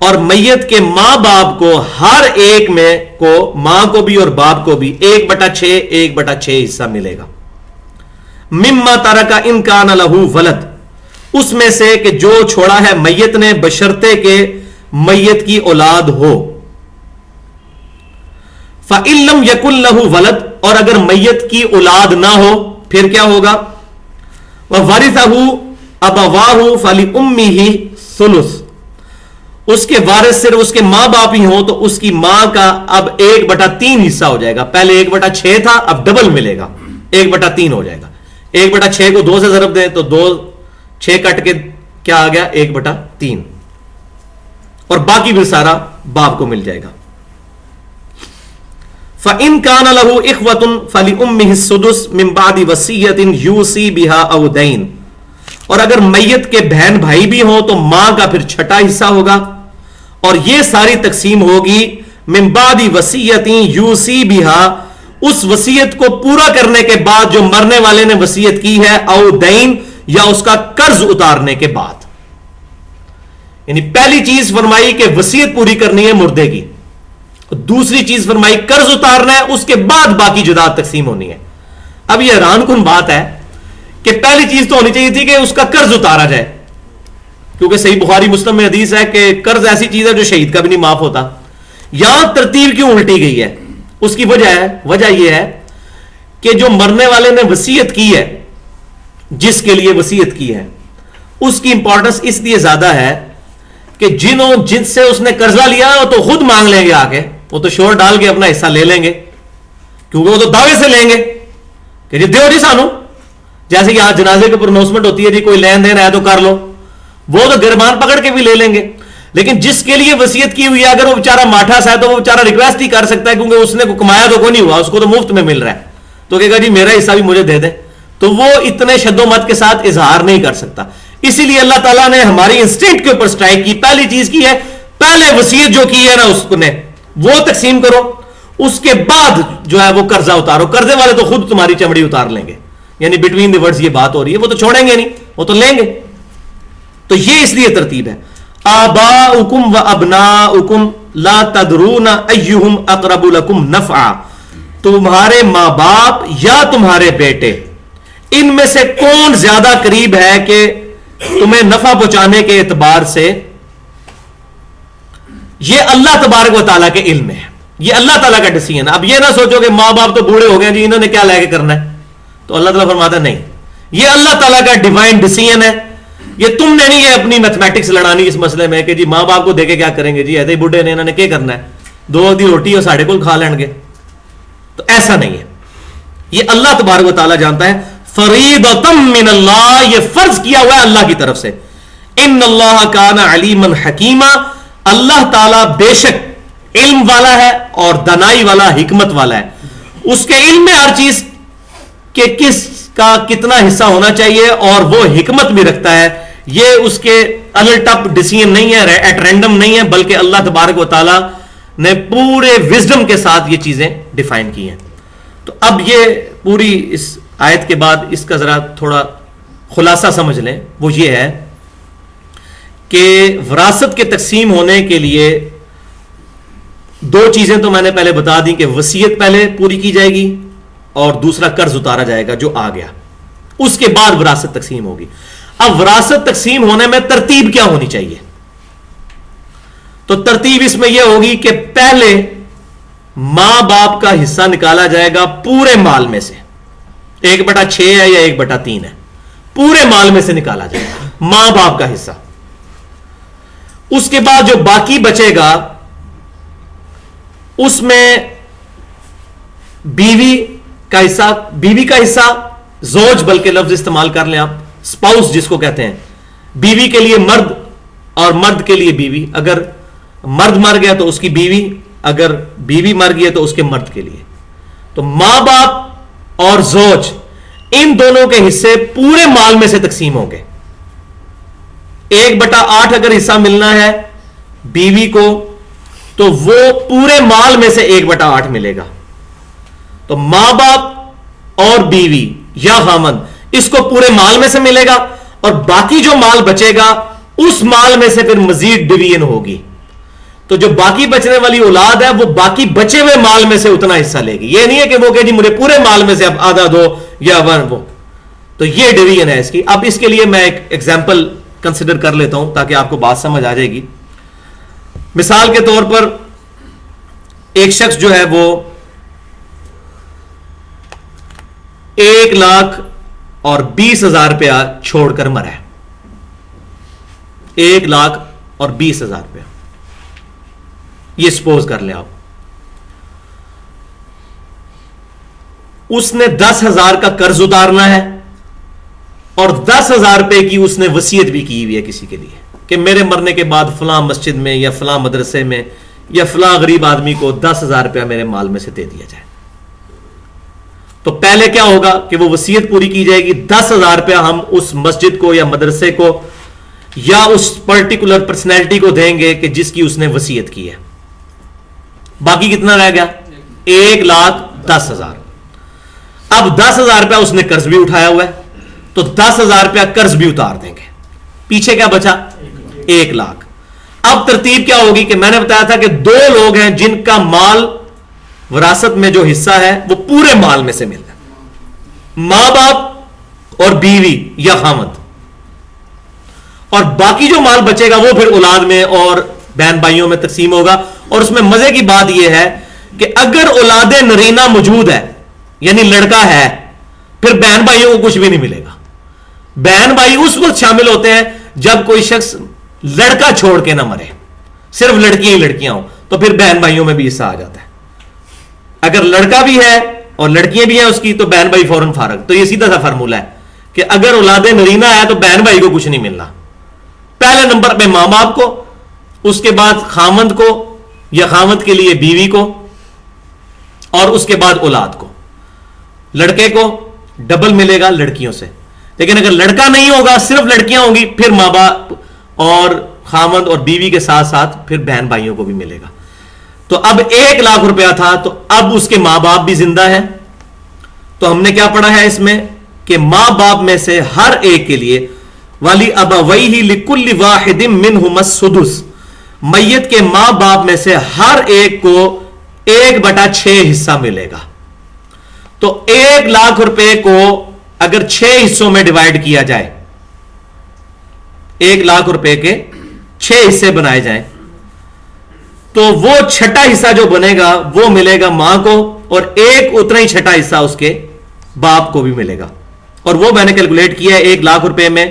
A: اور میت کے ماں باپ کو ہر ایک میں کو، ماں کو بھی اور باپ کو بھی 1/6 حصہ ملے گا. مما ترک ان کان لہو ولد، اس میں سے کہ جو چھوڑا ہے میت نے بشرطے کہ میت کی اولاد ہو. فَإِن لَمْ يَكُنْ لَهُ ولد، اور اگر میت کی اولاد نہ ہو پھر کیا ہوگا؟ وَوَرِثَهُ أَبَوَاهُ فَلِأُمِّهِ ثُلُثٌ، اس کے وارث صرف اس کے ماں باپ ہی ہوں تو اس کی ماں کا اب 1/3 حصہ ہو جائے گا. پہلے 1/6 تھا, اب ڈبل ملے گا, 1/3 ہو جائے گا. 1/6 کو 2 سے ضرب دیں تو 2 6 کٹ کے کیا آ گیا 1/3, اور باقی بھی سارا باپ کو مل جائے گا. فَإِن كَانَ لَهُ إِخْوَةٌ فَلِأُمِّهِ السُّدُسُ مِن بَعْدِ وَصِيَّةٍ يُوصِي بِهَا أَوْ دَيْنٍ, اور اگر میت کے بہن بھائی بھی ہوں تو ماں کا پھر چھٹا حصہ ہوگا, اور یہ ساری تقسیم ہوگی من بعد وصیۃ یوصی بها, اس وصیت کو پورا کرنے کے بعد جو مرنے والے نے وصیت کی ہے, او دین, یا اس کا قرض اتارنے کے بعد. یعنی پہلی چیز فرمائی کہ وصیت پوری کرنی ہے مردے کی, دوسری چیز فرمائی قرض اتارنا ہے, اس کے بعد باقی جداد تقسیم ہونی ہے. اب یہ حیران کن بات ہے کہ پہلی چیز تو ہونی چاہیے تھی کہ اس کا قرض اتارا جائے, کیونکہ صحیح بخاری مسلم میں حدیث ہے کہ قرض ایسی چیز ہے جو شہید کا بھی نہیں معاف ہوتا. یہاں ترتیب کیوں الٹی گئی ہے؟ اس کی وجہ یہ ہے کہ جو مرنے والے نے وصیت کی ہے, جس کے لیے وصیت کی ہے, اس کی امپورٹنس اس لیے زیادہ ہے کہ جن سے اس نے قرضہ لیا وہ تو خود مانگ لیں گے آ کے, وہ تو شور ڈال کے اپنا حصہ لے لیں گے, کیونکہ وہ تو دعوے سے لیں گے کہ جی دیو جی سانو, جیسے کہ آج جنازے کی پرونوسمنٹ ہوتی ہے جی کوئی لین دین ہے تو کر لو, وہ تو گربان پکڑ کے بھی لے لیں گے. لیکن جس کے لیے وصیت کی ہوئی ہے اگر وہ بیچارہ ماٹھا سا ہے تو وہ بیچارہ ریکویسٹ ہی کر سکتا ہے, کیونکہ اس نے کو کمایا تو کوئی نہیں ہوا, اس کو تو مفت میں مل رہا ہے, تو کہے گا جی میرا حصہ بھی مجھے دے دیں, تو وہ اتنے شد و مت کے ساتھ اظہار نہیں کر سکتا. اسی لیے اللہ تعالیٰ نے ہماری انسٹنکٹ کے اوپر سٹرائک کی. پہلی چیز کی ہے, پہلے وصیت جو کی ہے نا اس نے وہ تقسیم کرو, اس کے بعد جو ہے وہ قرضہ اتارو. قرضے والے تو خود تمہاری چمڑی اتار لیں گے, یعنی بٹوین دی ورڈز یہ بات ہو رہی ہے, وہ تو چھوڑیں گے نہیں, وہ تو لیں گے. تو یہ اس لیے ترتیب ہے. آباؤکم و ابناؤکم لا تدرون ایہم اقرب لکم نفعا, تمہارے ماں باپ یا تمہارے بیٹے ان میں سے کون زیادہ قریب ہے کہ تمہیں نفع پہنچانے کے اعتبار سے, یہ اللہ تبارک و تعالیٰ کے علم میں ہے, یہ اللہ تعالیٰ کا ڈیسیژن ہے. اب یہ نہ سوچو کہ ماں باپ تو بوڑھے ہو گئے جی انہوں نے کیا لے کے کرنا ہے, تو اللہ تعالیٰ فرماتا نہیں, یہ اللہ تعالیٰ کا ڈیوائن ڈیسیژن ہے. یہ تم نے نہیں یہ اپنی میتھمیٹکس لڑانی اس مسئلے میں کہ جی ماں باپ کو دے کے کیا کریں گے, جی ایسے ہی بوڑھے نے انہوں نے کیا کرنا ہے, 2 وقت کی روٹی اور ساڑھے کو کھا لیں گے, تو ایسا نہیں ہے. یہ اللہ تبارک و تعالیٰ جانتا ہے. فریضۃ من اللہ, یہ فرض کیا ہوا ہے اللہ کی طرف سے. ان اللہ کان علیما حکیما, اللہ تعالیٰ بے شک علم والا ہے اور دانائی والا, حکمت والا ہے. اس کے علم میں ہر چیز کہ کس کا کتنا حصہ ہونا چاہیے, اور وہ حکمت بھی رکھتا ہے. یہ اس کے الٹپ ڈیسیژن نہیں ہے, ایٹ رینڈم نہیں ہے, بلکہ اللہ تبارک و تعالیٰ نے پورے وزڈم کے ساتھ یہ چیزیں ڈیفائن کی ہیں. تو اب یہ پوری اس آیت کے بعد اس کا ذرا تھوڑا خلاصہ سمجھ لیں. وہ یہ ہے کہ وراثت کے تقسیم ہونے کے لیے 2 چیزیں تو میں نے پہلے بتا دی کہ وصیت پہلے پوری کی جائے گی اور دوسرا قرض اتارا جائے گا جو آ گیا, اس کے بعد وراثت تقسیم ہوگی. اب وراثت تقسیم ہونے میں ترتیب کیا ہونی چاہیے؟ تو ترتیب اس میں یہ ہوگی کہ پہلے ماں باپ کا حصہ نکالا جائے گا پورے مال میں سے, 1/6 ہے یا 1/3 ہے, پورے مال میں سے نکالا جائے گا ماں باپ کا حصہ. اس کے بعد جو باقی بچے گا اس میں بیوی کا حصہ, زوج بلکہ لفظ استعمال کر لیں آپ, سپاؤس جس کو کہتے ہیں, بیوی کے لیے مرد اور مرد کے لیے بیوی. اگر مرد مر گیا تو اس کی بیوی, اگر بیوی مر گئی تو اس کے مرد کے لیے. تو ماں باپ اور زوج ان دونوں کے حصے پورے مال میں سے تقسیم ہوں گے. 1/8 اگر حصہ ملنا ہے بیوی کو تو وہ پورے مال میں سے 1/8 ملے گا. تو ماں باپ اور بیوی یا خامند اس کو پورے مال میں سے ملے گا, اور باقی جو مال بچے گا اس مال میں سے پھر مزید ڈویژن ہوگی. تو جو باقی بچنے والی اولاد ہے وہ باقی بچے ہوئے مال میں سے اتنا حصہ لے گی. یہ نہیں ہے کہ وہ کہ جی مجھے پورے مال میں سے اب آدھا دو یا 1 وہ. تو یہ ڈویژن ہے اس کی. اب اس کے لیے میں ایک ایگزامپل کنسیڈر کر لیتا ہوں تاکہ آپ کو بات سمجھ آ جائے گی. مثال کے طور پر ایک شخص جو ہے وہ 1,20,000 روپیہ چھوڑ کر مرا ہے. 1,20,000 روپیہ یہ سپوز کر لیں آپ. اس نے 10,000 کا قرض اتارنا ہے اور 10,000 روپے کی اس نے وصیت بھی کی ہوئی ہے کسی کے لیے کہ میرے مرنے کے بعد فلاں مسجد میں یا فلاں مدرسے میں یا فلاں غریب آدمی کو 10,000 روپیہ میرے مال میں سے دے دیا جائے. تو پہلے کیا ہوگا کہ وہ وصیت پوری کی جائے گی. 10,000 روپیہ ہم اس مسجد کو یا مدرسے کو یا اس پرٹیکولر پرسنالٹی کو دیں گے کہ جس کی اس نے وصیت کی ہے. باقی کتنا رہ گیا؟ 1,10,000. اب 10,000 روپیہ اس نے قرض بھی اٹھایا ہوا ہے تو 10,000 روپیہ قرض بھی اتار دیں گے. پیچھے کیا بچا؟ 1,00,000. اب ترتیب کیا ہوگی کہ میں نے بتایا تھا کہ 2 لوگ ہیں جن کا مال وراثت میں جو حصہ ہے وہ پورے مال میں سے ملتا ہے، ماں باپ اور بیوی یا خاوند. اور باقی جو مال بچے گا وہ پھر اولاد میں اور بہن بھائیوں میں تقسیم ہوگا. اور اس میں مزے کی بات یہ ہے کہ اگر اولاد نرینہ موجود ہے یعنی لڑکا ہے پھر بہن بھائیوں کو کچھ بھی نہیں ملے گا. بہن بھائی اس وقت شامل ہوتے ہیں جب کوئی شخص لڑکا چھوڑ کے نہ مرے، صرف لڑکیاں ہی لڑکیاں ہوں تو پھر بہن بھائیوں میں بھی حصہ آ جاتا ہے. اگر لڑکا بھی ہے اور لڑکیاں بھی ہیں اس کی تو بہن بھائی فوراً فارغ. تو یہ سیدھا سا فارمولہ ہے کہ اگر اولاد نرینہ ہے تو بہن بھائی کو کچھ نہیں ملنا. پہلے نمبر پہ ماں باپ کو، اس کے بعد خاوند کو یا خاوند کے لیے بیوی کو، اور اس کے بعد اولاد کو. لڑکے کو ڈبل ملے گا لڑکیوں سے. لیکن اگر لڑکا نہیں ہوگا صرف لڑکیاں ہوں گی پھر ماں باپ اور خاوند اور بیوی کے ساتھ ساتھ پھر بہن بھائیوں کو بھی ملے گا. تو اب 1,00,000 روپیہ تھا تو اب اس کے ماں باپ بھی زندہ ہیں. تو ہم نے کیا پڑھا ہے اس میں کہ ماں باپ میں سے ہر ایک کے لیے والی ابویہ لکل واحد منہما السدس، میت کے ماں باپ میں سے ہر ایک کو 1/6 حصہ ملے گا. تو 1,00,000 روپے کو اگر 6 حصوں میں ڈیوائڈ کیا جائے، 1,00,000 روپے کے 6 حصے بنائے جائیں تو وہ چھٹا حصہ جو بنے گا وہ ملے گا ماں کو اور ایک اتنا ہی چھٹا حصہ اس کے باپ کو بھی ملے گا. اور وہ میں نے کیلکولیٹ کیا ہے 1,00,000 روپے میں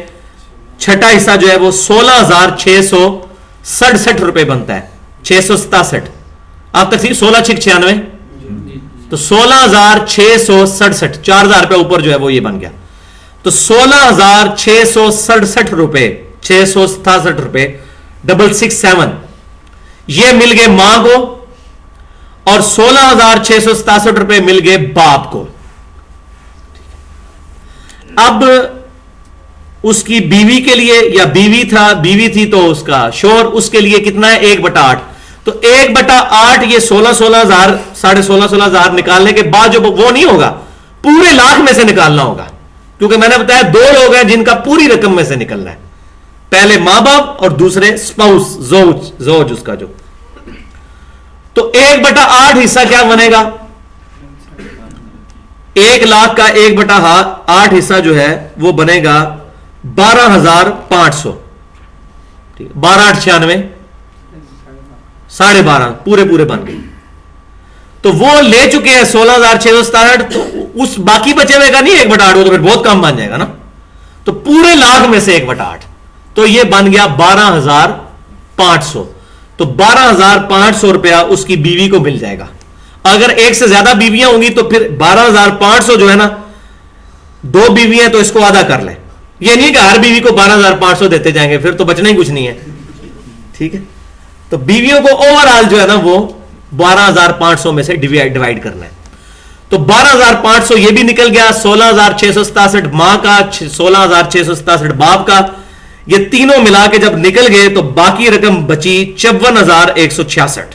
A: چھٹا حصہ جو ہے وہ 16,667 روپے بنتا ہے. 667 آپ تقسیم 16 6 96 تو 16,667 4,000 روپے اوپر جو ہے وہ یہ بن گیا. تو 16,667 روپے 667 روپے 667 یہ مل گئے ماں کو اور 16,667 روپے مل گئے باپ کو. اب اس کی بیوی کے لیے یا بیوی تھی تو اس کا شوہر اس کے لیے کتنا ہے 1/8. تو 1/8 یہ 16,000 16,500 نکالنے کے بعد جو وہ نہیں ہوگا پورے لاکھ میں سے نکالنا ہوگا کیونکہ میں نے بتایا 2 لوگ ہیں جن کا پوری رقم میں سے نکلنا ہے. پہلے ماں باپ اور دوسرے سپاؤس زوج اس کا جو. تو 1/8 حصہ کیا بنے گا؟ 1,00,000 کا 1/8 حصہ جو ہے وہ بنے گا 12,500. 12,896 12.5 پورے بن گئے. تو وہ لے چکے ہیں 16,667. تو اس باقی بچے ہوئے کا نہیں 1/8 وہ تو پھر بہت کم بن جائے گا نا. تو پورے لاکھ میں سے 1/8 تو یہ بن گیا 12,500. تو 12,500 روپیہ اس کی بیوی کو مل جائے گا. اگر ایک سے زیادہ بیویاں ہوں گی تو پھر 12,500 جو ہے نا 2 بیویاں تو اس کو آدھا کر لیں. یہ نہیں کہ ہر بیوی کو 12,500 دیتے جائیں گے پھر تو بچنا ہی کچھ نہیں ہے. ٹھیک ہے. تو بیویوں کو اوور آل جو ہے نا وہ 12,500 میں سے ڈیوائڈ کرنا ہے. تو 12,500 یہ بھی نکل گیا. 16,667 ماں کا 16,667 باپ کا. یہ تینوں ملا کے جب نکل گئے تو باقی رقم بچی 54,166.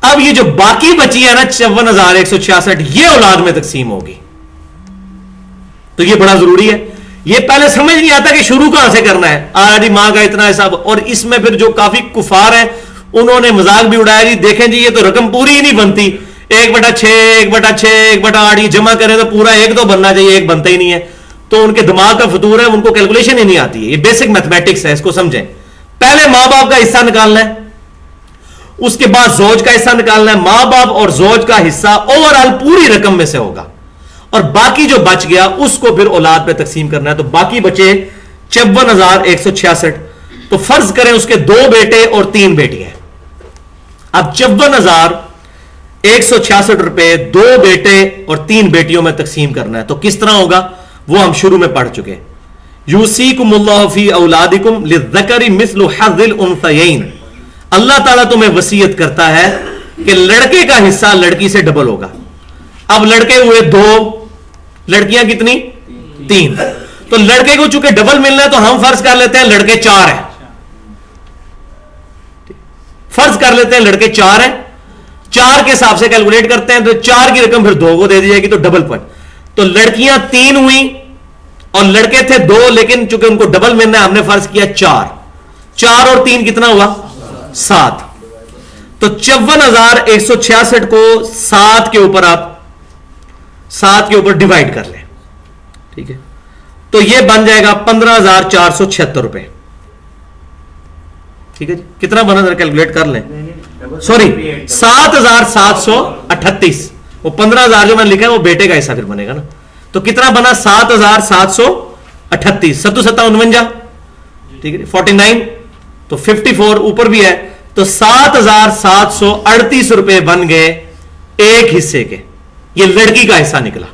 A: اب یہ جو باقی بچی ہے نا 54,166 یہ اولاد میں تقسیم ہوگی. تو یہ بڑا ضروری ہے. یہ پہلے سمجھ نہیں آتا کہ شروع کہاں سے کرنا ہے. آج ماں کا اتنا حساب. اور اس میں پھر جو کافی کفار ہیں انہوں نے مذاق بھی اڑایا جی دیکھیں جی یہ تو رقم پوری ہی نہیں بنتی. 1/6 1/6 1/8 یہ جمع کریں تو پورا 1 تو بننا چاہیے 1 بنتا ہی نہیں ہے. تو ان کے دماغ کا فطور ہے ان کو کیلکولیشن ہی نہیں آتی ہے. یہ بیسک میتھمیٹکس ہے اس کو سمجھیں. پہلے ماں باپ کا حصہ نکالنا ہے اس کے بعد زوج کا حصہ نکالنا ہے. ماں باپ اور زوج کا حصہ اوور آل پوری رقم میں سے ہوگا اور باقی جو بچ گیا اس کو پھر اولاد پہ تقسیم کرنا ہے. تو باقی بچے 54,166. تو فرض کریں اس کے 2 بیٹے اور 3 بیٹیاں. اب 54,166 روپے 2 بیٹے اور 3 بیٹیوں میں تقسیم کرنا ہے، تو کس طرح ہوگا وہ ہم شروع میں پڑھ چکے. یوصیکم اللہ فی اولادکم للذکر مثل حظ الانثیین. اللہ تعالیٰ تمہیں وصیت کرتا ہے کہ لڑکے کا حصہ لڑکی سے ڈبل ہوگا. اب لڑکے ہوئے 2، لڑکیاں کتنی؟ 3. تو لڑکے کو چونکہ ڈبل ملنا ہے تو ہم فرض کر لیتے ہیں لڑکے 4 ہیں. فرض کر لیتے ہیں لڑکے 4 ہیں، 4 کے حساب سے کیلکولیٹ کرتے ہیں تو 4 کی رقم پھر 2 کو دے دی جائے گی تو ڈبل پوائنٹ. تو لڑکیاں 3 ہوئی اور لڑکے تھے 2، لیکن چونکہ ان کو ڈبل ملنا ہے ہم نے فرض کیا 4. 4 اور 3 کتنا ہوا؟ 7. تو 54,166 کو 7 کے اوپر آپ 7 کے اوپر ڈیوائڈ کر لیں. ٹھیک ہے، تو یہ بن جائے گا 15,476 روپے. ٹھیک ہے جی، کتنا بنا ذرا کیلکولیٹ کر لیں. سوری 7,738. وہ 15,000 جو میں نے لکھا ہے وہ بیٹے کا حصہ پھر بنے گا نا. تو کتنا بنا؟ 7,738. 7 7 49. ٹھیک ہے، 49. تو 54 اوپر بھی ہے، تو 7,738 روپے بن گئے ایک حصے کے. یہ لڑکی کا حصہ نکلا.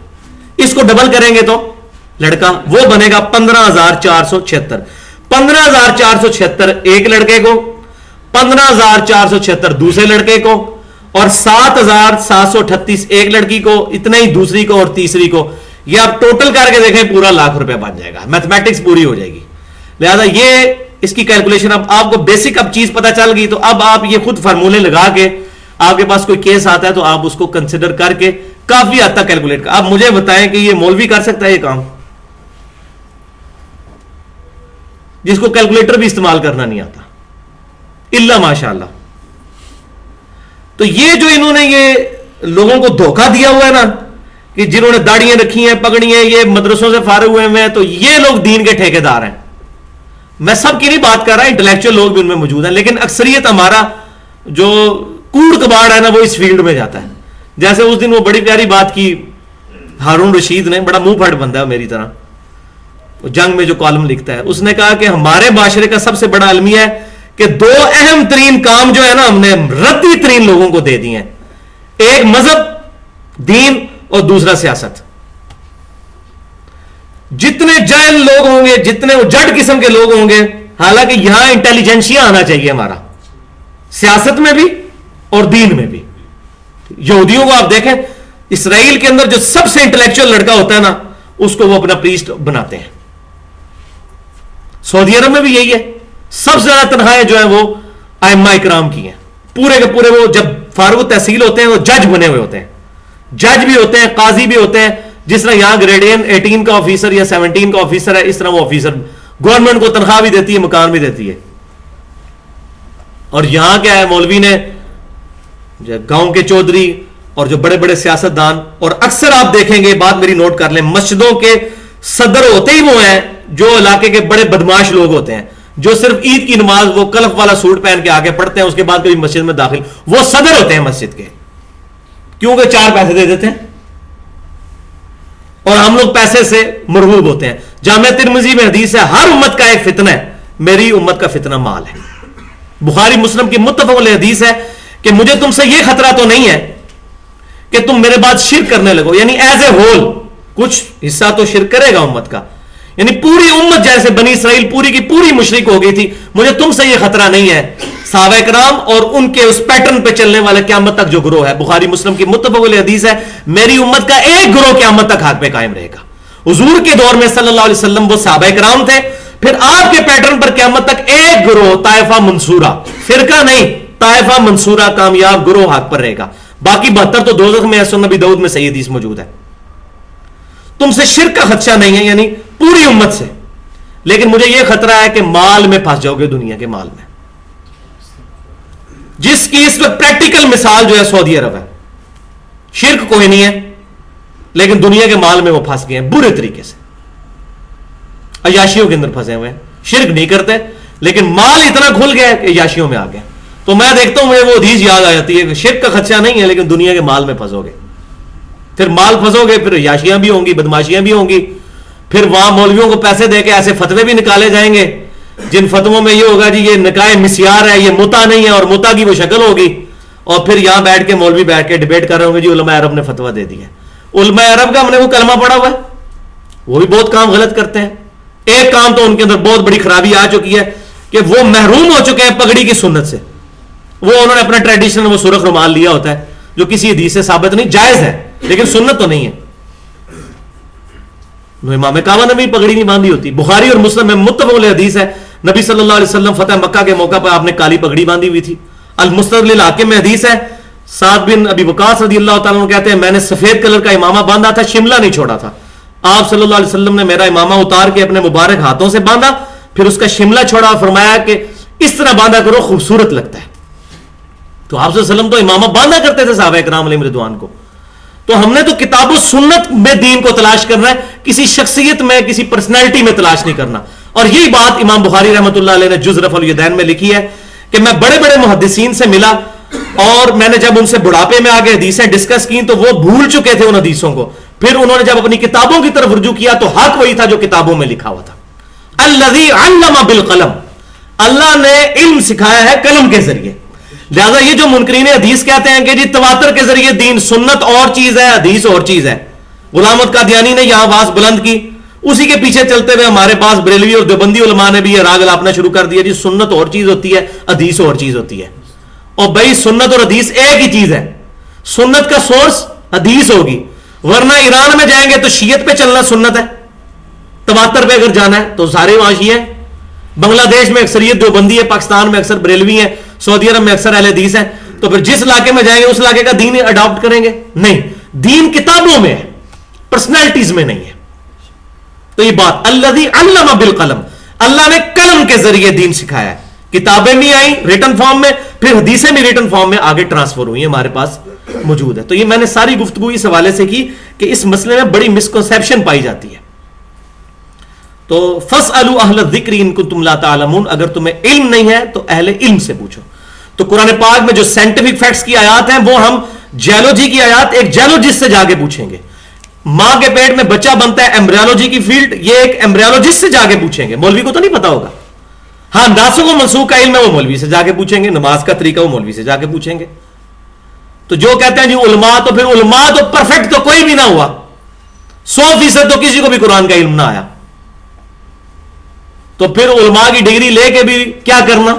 A: اس کو ڈبل کریں گے تو لڑکا وہ بنے گا 15,476. 15,476 ایک لڑکے کو، 15,476 دوسرے لڑکے کو، اور 7,738 ایک لڑکی کو، اتنا ہی دوسری کو اور تیسری کو. یہ آپ ٹوٹل کر کے دیکھیں پورا ₹1,00,000 بن جائے گا. میتھمیٹکس پوری ہو جائے گی. لہذا یہ اس کی کیلکولیشن اب آپ کو بیسک اب چیز پتا چل گئی. تو اب آپ یہ خود فارمولے لگا کے آپ کے پاس کوئی کیس آتا ہے تو آپ اس کو کنسیڈر کر کے کافی حد تک کیلکولیٹ کر. اب مجھے بتائیں کہ یہ مولوی کر سکتا ہے یہ کام جس کو کیلکولیٹر بھی استعمال کرنا نہیں آتا الا ماشاء اللہ. تو یہ جو انہوں نے یہ لوگوں کو دھوکہ دیا ہوا ہے نا کہ جنہوں نے داڑیاں رکھی ہیں پگڑی ہیں یہ مدرسوں سے فارغ ہوئے ہیں تو یہ لوگ دین کے ٹھیکیدار ہیں. میں سب کی نہیں بات کر رہا، انٹلیکچوئل لوگ بھی ان میں موجود ہیں، لیکن اکثریت ہمارا جو کوڑ کباڑ ہے نا وہ اس فیلڈ میں جاتا ہے. جیسے اس دن وہ بڑی پیاری بات کی ہارون رشید نے، بڑا منہ پھٹ بندہ ہے میری طرح، جنگ میں جو کالم لکھتا ہے، اس نے کہا کہ ہمارے معاشرے کا سب سے بڑا المیہ ہے کہ 2 اہم ترین کام جو ہے نا ہم نے ردی ترین لوگوں کو دے دیے ہیں. ایک مذہب دین اور دوسرا سیاست. جتنے جاہل لوگ ہوں گے، جتنے وہ جڈ قسم کے لوگ ہوں گے، حالانکہ یہاں انٹیلیجنسیا آنا چاہیے ہمارا، سیاست میں بھی اور دین میں بھی. یہودیوں کو آپ دیکھیں، اسرائیل کے اندر جو سب سے انٹلیکچوئل لڑکا ہوتا ہے نا اس کو وہ اپنا پریسٹ بناتے ہیں. سعودی عرب میں بھی یہی ہے. سب سے زیادہ تنخواہیں جو ہیں وہ ائمہ اکرام کی ہیں. پورے کے پورے وہ جب فارغ تحصیل ہوتے ہیں وہ جج بنے ہوئے ہوتے ہیں، جج بھی ہوتے ہیں، قاضی بھی ہوتے ہیں. جس طرح یہاں گریڈین 18 کا آفیسر یا 17 کا آفیسر ہے، اس طرح وہ آفیسر گورنمنٹ کو تنخواہ بھی دیتی ہے، مکان بھی دیتی ہے. اور یہاں کیا ہے، مولوی نے گاؤں کے چودھری اور جو بڑے بڑے سیاستدان، اور اکثر آپ دیکھیں گے، بات میری نوٹ کر لیں، مسجدوں کے صدر ہوتے ہی وہ ہیں جو علاقے کے بڑے بدماش لوگ ہوتے ہیں، جو صرف عید کی نماز وہ کلف والا سوٹ پہن کے آگے پڑھتے ہیں، اس کے بعد کبھی مسجد میں داخل، وہ صدر ہوتے ہیں مسجد کے، کیونکہ 4 پیسے دے دیتے ہیں اور ہم لوگ پیسے سے مرغوب ہوتے ہیں. جامع ترمذی میں حدیث ہے، ہر امت کا ایک فتنہ ہے، میری امت کا فتنہ مال ہے. بخاری مسلم کی متفق علیہ حدیث ہے کہ مجھے تم سے یہ خطرہ تو نہیں ہے کہ تم میرے بعد شرک کرنے لگو، یعنی ایز اے ہول کچھ حصہ تو شرک کرے گا امت کا، یعنی پوری امت جیسے بنی اسرائیل پوری کی پوری مشرک ہو گئی تھی، مجھے تم سے یہ خطرہ نہیں ہے. صحابہ کرام اور ان کے اس پیٹرن پہ چلنے والے قیامت تک جو گروہ ہے، بخاری مسلم کی متفق علیہ حدیث ہے، میری امت کا ایک گروہ قیامت تک حق پہ قائم رہے گا. حضور کے دور میں صلی اللہ علیہ وسلم وہ صحابہ کرام تھے، پھر آپ کے پیٹرن پر قیامت تک ایک گروہ طائفہ منصورہ، فرقہ نہیں، طائفہ منصورہ کامیاب گروہ حق پر رہے گا. باقی 72 تو دوزخ میں ہے، سنن نبی داؤد میں صحیح حدیث موجود ہے. تم سے شرک کا خدشہ نہیں ہے، یعنی پوری امت سے، لیکن مجھے یہ خطرہ ہے کہ مال میں پھنس جاؤ گے، دنیا کے مال میں، جس کی اس وقت پریکٹیکل مثال جو ہے سعودی عرب ہے. شرک کوئی نہیں ہے لیکن دنیا کے مال میں وہ پھنس گئے ہیں برے طریقے سے، عیاشیوں کے اندر پھنسے ہوئے ہیں. شرک نہیں کرتے لیکن مال اتنا کھل گیا کہ عیاشیوں میں آ گئے. تو میں دیکھتا ہوں مجھے وہ حدیث یاد آ جاتی ہے کہ شرک کا خدشہ نہیں ہے لیکن دنیا کے مال میں پھنسو گے، پھر مال پھنسو گے، پھر عیاشیاں بھی ہوں گی، بدماشیاں بھی ہوں گی، پھر وہاں مولویوں کو پیسے دے کے ایسے فتوے بھی نکالے جائیں گے جن فتووں میں یہ ہوگا جی یہ نکاح مسیار ہے، یہ متا نہیں ہے، اور متا کی وہ شکل ہوگی. اور پھر یہاں بیٹھ کے مولوی بیٹھ کے ڈیبیٹ کر رہے ہوں گے جی علماء عرب نے فتویٰ دے دیا. علماء عرب کا ہم نے وہ کلمہ پڑھا ہوا ہے, وہ بھی بہت کام غلط کرتے ہیں. ایک کام تو ان کے اندر بہت بڑی خرابی آ چکی ہے کہ وہ محروم ہو چکے ہیں پگڑی کی سنت سے. وہ انہوں نے اپنا ٹریڈیشنل وہ سرخ رومال لیا ہوتا ہے جو کسی حدیث سے ثابت نہیں, جائز ہے لیکن سنت تو نہیں ہے. امام کعبہ نے بھی پگڑی نہیں باندھی ہوتی. بخاری اور مسلم میں متفق علیہ حدیث ہے, نبی صلی اللہ علیہ وسلم فتح مکہ کے موقع پر آپ نے کالی پگڑی باندھی ہوئی تھی. المستدرک للحاکم میں حدیث ہے, سعد بن ابی وقاص رضی اللہ تعالیٰ عنہ کہتے ہیں میں نے سفید کلر کا امامہ باندھا تھا, شملہ نہیں چھوڑا تھا. آپ صلی اللہ علیہ وسلم نے میرا امامہ اتار کے اپنے مبارک ہاتھوں سے باندھا, پھر اس کا شملہ چھوڑا, فرمایا کہ اس طرح باندھا کرو خوبصورت لگتا ہے. تو آپ صلی اللہ علیہ وسلم تو امامہ باندھا کرتے تھے صحابہ کرام علیہم رضوان کو. تو ہم نے تو کتاب و سنت میں دین کو تلاش کرنا ہے, کسی شخصیت میں کسی پرسنالٹی میں تلاش نہیں کرنا. اور یہی بات امام بخاری رحمۃ اللہ علیہ نے جز رفع الیدین میں لکھی ہے کہ میں بڑے بڑے محدثین سے ملا اور میں نے جب ان سے بڑھاپے میں آگے حدیثیں ڈسکس کی تو وہ بھول چکے تھے ان حدیثوں کو. پھر انہوں نے جب اپنی کتابوں کی طرف رجوع کیا تو حق وہی تھا جو کتابوں میں لکھا ہوا تھا. الذی علم بالقلم, اللہ نے علم سکھایا ہے قلم کے ذریعے. لہذا یہ جو منکرین حدیث کہتے ہیں کہ جی تواتر کے ذریعے دین, سنت اور چیز ہے حدیث اور چیز ہے. غلام احمد قادیانی نے یہاں آواز بلند کی, اسی کے پیچھے چلتے ہوئے ہمارے پاس بریلوی اور دیوبندی علماء نے بھی یہ راگ الاپنا شروع کر دیا جی سنت اور چیز ہوتی ہے حدیث اور چیز ہوتی ہے. اور بھائی سنت اور حدیث ایک ہی چیز ہے, سنت کا سورس حدیث ہوگی, ورنہ ایران میں جائیں گے تو شیعت پہ چلنا سنت ہے, تواتر پہ اگر جانا ہے تو سارے وہاں شیعہ ہیں. بنگلہ دیش میں اکثریت دیوبندی ہے, پاکستان میں اکثر بریلوی ہیں, سعودی عرب میں اکثر اہل حدیث ہیں. تو پھر جس علاقے میں جائیں گے اس علاقے کا دین اڈاپٹ کریں گے؟ نہیں, دین کتابوں میں ہے, پرسنالٹیز میں نہیں ہے. تو یہ بات الذی علم بالقلم, اللہ نے قلم کے ذریعے دین سکھایا ہے. کتابیں بھی آئیں ریٹن فارم میں, پھر حدیثیں بھی ریٹن فارم میں آگے ٹرانسفر ہوئی, ہمارے پاس موجود ہے. تو یہ میں نے ساری گفتگو اس حوالے سے کی کہ اس مسئلے میں بڑی مسکنسیپشن پائی جاتی ہے. تو فاسألوا اہل الذکر ان کنتم لا تعلمون, اگر تمہیں علم نہیں ہے تو اہل علم سے پوچھو. تو قرآن پاک میں جو سائنٹیفک فیکٹس کی آیات ہیں وہ ہم جیولوجی کی آیات ایک جیولوجسٹ سے جا کے پوچھیں گے. ماں کے پیٹ میں بچہ بنتا ہے, ایمبریولوجی کی فیلڈ, یہ ایک ایمبریولوجسٹ سے جا کے پوچھیں گے. مولوی کو تو نہیں پتا ہوگا. ہاں ناسخ و منسوخ کا علم ہے وہ مولوی سے جا کے پوچھیں گے, نماز کا طریقہ وہ مولوی سے جا کے پوچھیں گے. تو جو کہتے ہیں جی علماء, تو پھر علماء تو پرفیکٹ تو کوئی بھی نہ ہوا, 100% تو کسی کو بھی قرآن کا علم نہ آیا. تو پھر علماء کی ڈگری لے کے بھی کیا کرنا؟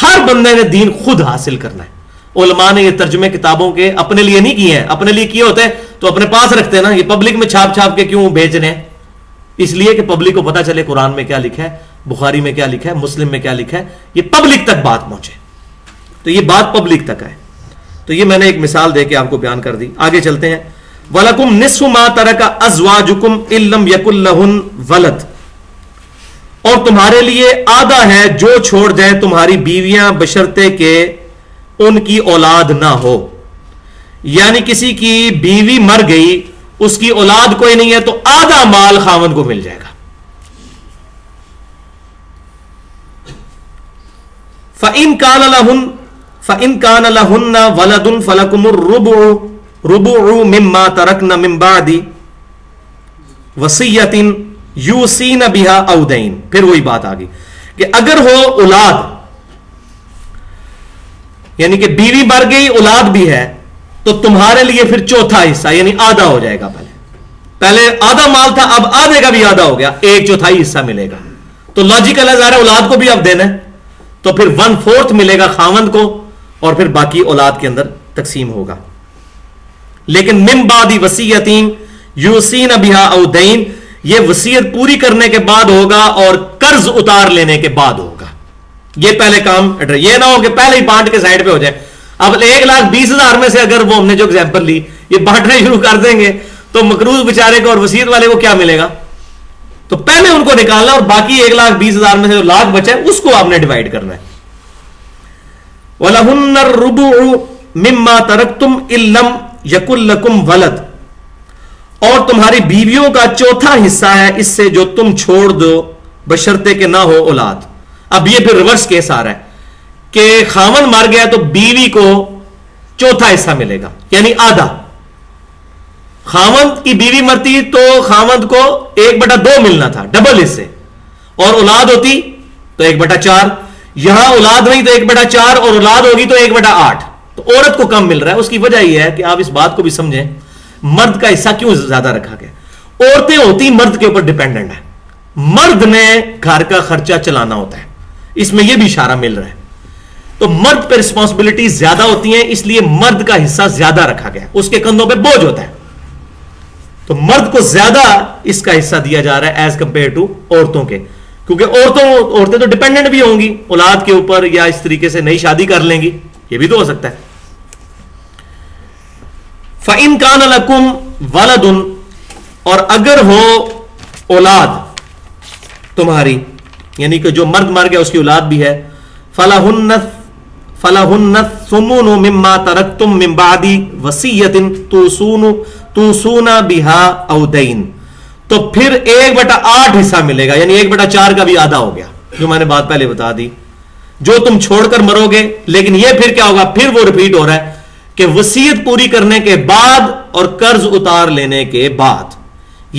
A: ہر بندے نے دین خود حاصل کرنا ہے. علماء نے یہ ترجمے کتابوں کے اپنے لیے نہیں کیے ہیں, اپنے لیے کیے ہوتے تو اپنے پاس رکھتے نا. یہ پبلک میں چھاپ چھاپ کے کیوں بھیج رہے ہیں؟ اس لیے کہ پبلک کو پتا چلے قرآن میں کیا لکھا ہے, بخاری میں کیا لکھا ہے, مسلم میں کیا لکھا ہے, یہ پبلک تک بات پہنچے. تو یہ بات پبلک تک آئے. تو یہ میں نے ایک مثال دے کے آپ کو بیان کر دی. آگے چلتے ہیں. وَلَكُمْ نِصْفُ مَا تَرَكَ أَزْوَاجُكُمْ إِن لَّمْ يَكُن لَّهُنَّ وَلَدٌ, اور تمہارے لیے آدھا ہے جو چھوڑ جائیں تمہاری بیویاں بشرطے کہ ان کی اولاد نہ ہو. یعنی کسی کی بیوی مر گئی, اس کی اولاد کوئی نہیں ہے, تو آدھا مال خاوند کو مل جائے گا. فَإِن كَانَ لَهُنَّ وَلَدٌ فَلَكُمُ الرُّبُعُ مِمَّا تَرَكْنَ مِن بَعْدِ وَصِيَّةٍ یوسین بہا او دین. پھر وہی بات آ گئی کہ اگر ہو اولاد, یعنی کہ بیوی مر گئی اولاد بھی ہے, تو تمہارے لیے پھر چوتھا حصہ یعنی آدھا ہو جائے گا. پہلے آدھا مال تھا, اب آدھے کا بھی آدھا ہو گیا, 1/4 حصہ ملے گا. تو لاجیکل ہے, ظاہر اولاد کو بھی اب دینا ہے, تو پھر 1/4 ملے گا خاوند کو, اور پھر باقی اولاد کے اندر تقسیم ہوگا. لیکن من بعد وصیۃ یوسین بہا او دین, یہ وصیت پوری کرنے کے بعد ہوگا اور قرض اتار لینے کے بعد ہوگا. یہ پہلے کام, یہ نہ ہو کہ پہلے ہی بانٹ کے سائڈ پہ ہو جائے. اب 1,20,000 میں سے اگر وہ ہم نے جو ایگزامپل لی یہ بانٹنا شروع کر دیں گے تو مقروض بیچارے کو اور وصیت والے کو کیا ملے گا؟ تو پہلے ان کو نکالنا اور باقی 1,20,000 میں سے جو لاکھ بچا ہے اس کو آپ نے ڈیوائڈ کرنا ہے. وَلَهُنَّ الرُّبُعُ مِمَّا تَرَكْتُمْ إِن لَّمْ يَكُن لَّكُمْ وَلَدٌ, اور تمہاری بیویوں کا چوتھا حصہ ہے اس سے جو تم چھوڑ دو بشرطے کہ نہ ہو اولاد. اب یہ پھر ریورس کیس آ رہا ہے کہ خاوند مر گیا تو بیوی کو چوتھا حصہ ملے گا, یعنی آدھا. خاوند کی بیوی مرتی تو خاوند کو 1/2 ملنا تھا, ڈبل حصے, اور اولاد ہوتی تو 1/4. یہاں اولاد نہیں تو 1/4, اور اولاد ہوگی تو 1/8. تو عورت کو کم مل رہا ہے. اس کی وجہ یہ ہے کہ آپ اس بات کو بھی سمجھیں, مرد کا حصہ کیوں زیادہ رکھا گیا. عورتیں ہوتی مرد کے اوپر ڈیپینڈنٹ ہیں, مرد نے گھر کا خرچہ چلانا ہوتا ہے, اس میں یہ بھی اشارہ مل رہا ہے. تو مرد پہ رسپانسبلٹی زیادہ ہوتی ہیں, اس لیے مرد کا حصہ زیادہ رکھا گیا, اس کے کندھوں پہ بوجھ ہوتا ہے. تو مرد کو زیادہ اس کا حصہ دیا جا رہا ہے ایز کمپیئر ٹو عورتوں کے, کیونکہ عورتیں تو ڈیپینڈنٹ بھی ہوں گی اولاد کے اوپر, یا اس طریقے سے نئی شادی کر لیں گی, یہ بھی تو ہو سکتا ہے. فَإِن كَانَ لَكُمْ وَلَدٌ, اور اگر ہو اولاد تمہاری, یعنی کہ جو مرد مر گیا اس کی اولاد بھی ہے, فَلَهُنَّ الثُّمُنُ مِمَّا تَرَكْتُم مِّن بَعْدِ وَصِيَّةٍ توصون بِهَا أَوْ دَيْنٍ, تو پھر 1/8 حصہ ملے گا, یعنی 1/4 کا بھی آدھا ہو گیا, جو میں نے بات پہلے بتا دی, جو تم چھوڑ کر مرو گے. لیکن یہ پھر کیا ہوگا, پھر وہ ریپیٹ ہو رہا ہے کہ وصیت پوری کرنے کے بعد اور قرض اتار لینے کے بعد.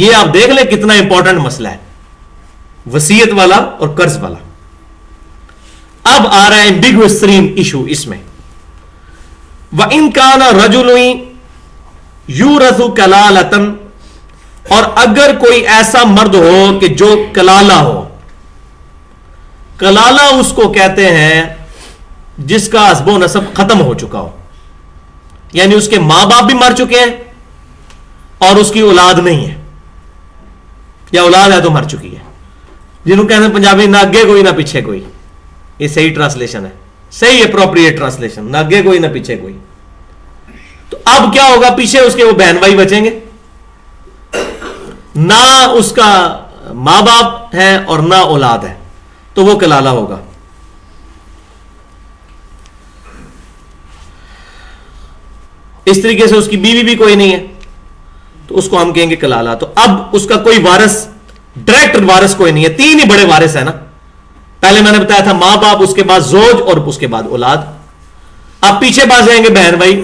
A: یہ آپ دیکھ لیں کتنا امپورٹنٹ مسئلہ ہے, وصیت والا اور قرض والا. اب آ رہا ہے ایمبیگوس ترین ایشو اس میں, وَإِن كَانَ رَجُلٌ يُورَثُ كَلَالَةً, اور اگر کوئی ایسا مرد ہو کہ جو کلالہ ہو. کلالہ اس کو کہتے ہیں جس کا حسب و نسب ختم ہو چکا ہو, یعنی اس کے ماں باپ بھی مر چکے ہیں اور اس کی اولاد نہیں ہے, یا اولاد ہے تو مر چکی ہے, جنہوں کہتے ہیں پنجابی نہ اگے کوئی نہ پیچھے کوئی. یہ صحیح ٹرانسلیشن ہے, صحیح اپروپریٹ ٹرانسلیشن, نہ اگے کوئی نہ پیچھے کوئی. تو اب کیا ہوگا, پیچھے اس کے وہ بہن بھائی بچیں گے, نہ اس کا ماں باپ ہے اور نہ اولاد ہے, تو وہ کلالہ ہوگا. اس طریقے سے اس کی بیوی بھی کوئی نہیں ہے, تو اس کو ہم کہیں گے کلالہ. تو اب اس کا کوئی وارث, ڈائریکٹ وارث کوئی نہیں ہے. 3 ہی بڑے وارث ہیں نا, پہلے میں نے بتایا تھا ماں باپ, اس کے بعد زوج, اور اس کے بعد اولاد. اب پیچھے پاس جائیں گے بہن بھائی,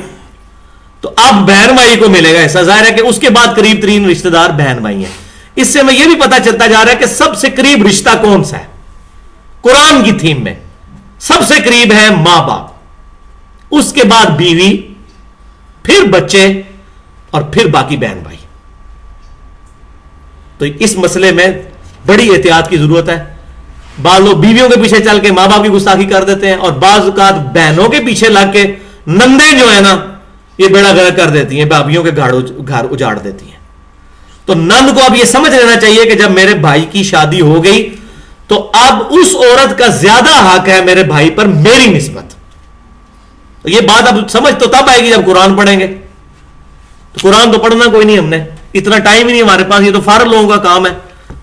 A: تو اب بہن بھائی کو ملے گا ایسا. ظاہر ہے کہ اس کے بعد قریب ترین رشتہ دار بہن بھائی ہیں. اس سے میں یہ بھی پتا چلتا جا رہا ہے کہ سب سے قریب رشتہ کون سا ہے قرآن کی تھیم میں. سب سے قریب ہے ماں باپ, اس کے بعد بیوی, پھر بچے, اور پھر باقی بہن بھائی. تو اس مسئلے میں بڑی احتیاط کی ضرورت ہے. بعض لوگ بیویوں کے پیچھے چل کے ماں باپ کی گستاخی کر دیتے ہیں, اور بعض اوقات بہنوں کے پیچھے لگ کے نندیں جو ہے نا یہ بیڑا گرک کر دیتی ہیں, بھابھیوں کے گھر اجاڑ دیتی ہیں. تو نند کو اب یہ سمجھ لینا چاہیے کہ جب میرے بھائی کی شادی ہو گئی تو اب اس عورت کا زیادہ حق ہے میرے بھائی پر میری نسبت. تو یہ بات اب سمجھ تو تب آئے گی جب قرآن پڑھیں گے. تو قرآن تو پڑھنا کوئی نہیں, ہم نے اتنا ٹائم ہی نہیں ہمارے پاس, یہ تو فارغ لوگوں کا کام ہے.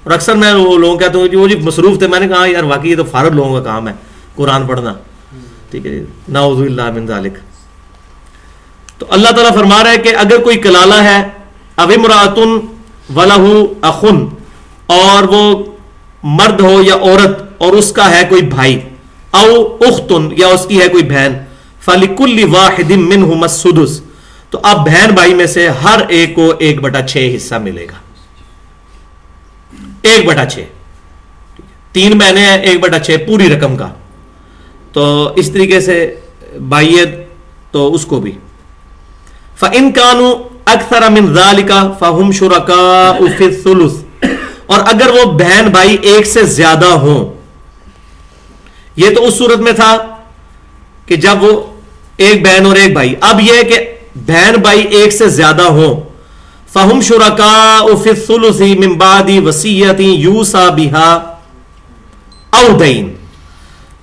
A: اور اکثر میں وہ لوگوں کہتا ہوں وہ جی مصروف تھے, میں نے کہا یار واقعی یہ تو فارغ لوگوں کا کام ہے قرآن پڑھنا. ٹھیک ہے, نعوذ باللہ من ذالک. تو اللہ تعالیٰ فرما رہا ہے کہ اگر کوئی کلالہ ہے, او امرأۃ وَلَهُ أَخٌ, اور وہ مرد ہو یا عورت اور اس کا ہے کوئی بھائی, او اخت, یا اس کی ہے کوئی بہن, فَلِكُلِّ وَاحِدٍ مِّنْهُمَا السُّدُسُ, تو اب بہن بھائی میں سے ہر ایک کو 1/6 حصہ ملے گا. 1/6, 3 بہنیں ہیں, 1/6 پوری رقم کا. تو اس طریقے سے بھائیت تو اس کو بھی. فَإِن كَانُوا أَكْثَرَ مِنْ ذَلِكَ فَهُمْ شُرَكَاءُ فِي الثُّلُثِ, اور اگر وہ بہن بھائی ایک سے زیادہ ہوں. یہ تو اس صورت میں تھا کہ جب وہ ایک بہن اور ایک بھائی. اب یہ ہے کہ بہن بھائی ایک سے زیادہ ہوں. فَهُمْ شُرَكَاءُ فِي الثُّلُثِ مِنْ بَعْدِ وَصِيَّةٍ يُوصَى بِهَا أَوْ دَيْنٍ,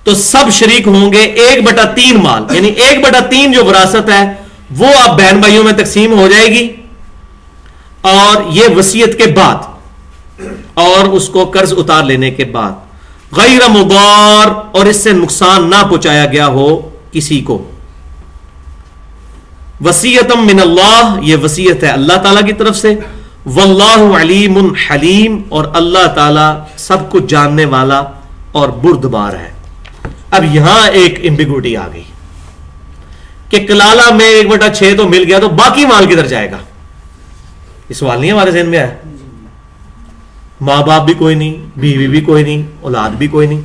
A: تو سب شریک ہوں گے 1/3 مال, یعنی 1/3 جو وراثت ہے وہ اب بہن بھائیوں میں تقسیم ہو جائے گی, اور یہ وصیت کے بعد اور اس کو قرض اتار لینے کے بعد. غیر مضار, اور اس سے نقصان نہ پہنچایا گیا ہو کسی کو. وصیتم من اللہ, یہ وصیت ہے اللہ تعالیٰ کی طرف سے. واللہ علیم حلیم, اور اللہ تعالیٰ سب کچھ جاننے والا اور بردبار ہے. اب یہاں ایک ایمبیگوٹی آ گئی کہ کلالہ میں 1/6 تو مل گیا, تو باقی مال کدھر جائے گا؟ یہ سوال نہیں ہمارے ذہن میں آیا. ماں باپ بھی کوئی نہیں, بیوی بھی کوئی نہیں, اولاد بھی کوئی نہیں.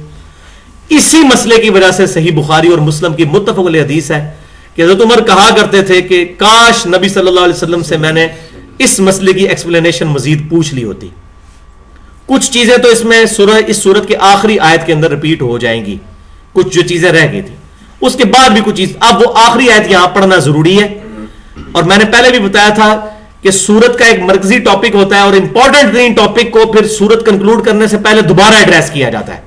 A: اسی مسئلے کی وجہ سے صحیح بخاری اور مسلم کی متفق علیہ حدیث ہے کہ حضرت عمر کہا کرتے تھے کہ کاش نبی صلی اللہ علیہ وسلم سے میں نے اس مسئلے کی ایکسپلینیشن مزید پوچھ لی ہوتی. کچھ چیزیں تو اس میں اس سورت کی آخری آیت کے اندر ریپیٹ ہو جائیں گی, کچھ جو چیزیں رہ گئی تھی اس کے بعد بھی کچھ چیز. اب وہ آخری آیت یہاں پڑھنا ضروری ہے, اور میں نے پہلے بھی بتایا تھا کہ سورت کا ایک مرکزی ٹاپک ہوتا ہے اور امپورٹنٹ ترین ٹاپک کو پھر سورت کنکلوڈ کرنے سے پہلے دوبارہ ایڈریس کیا جاتا ہے.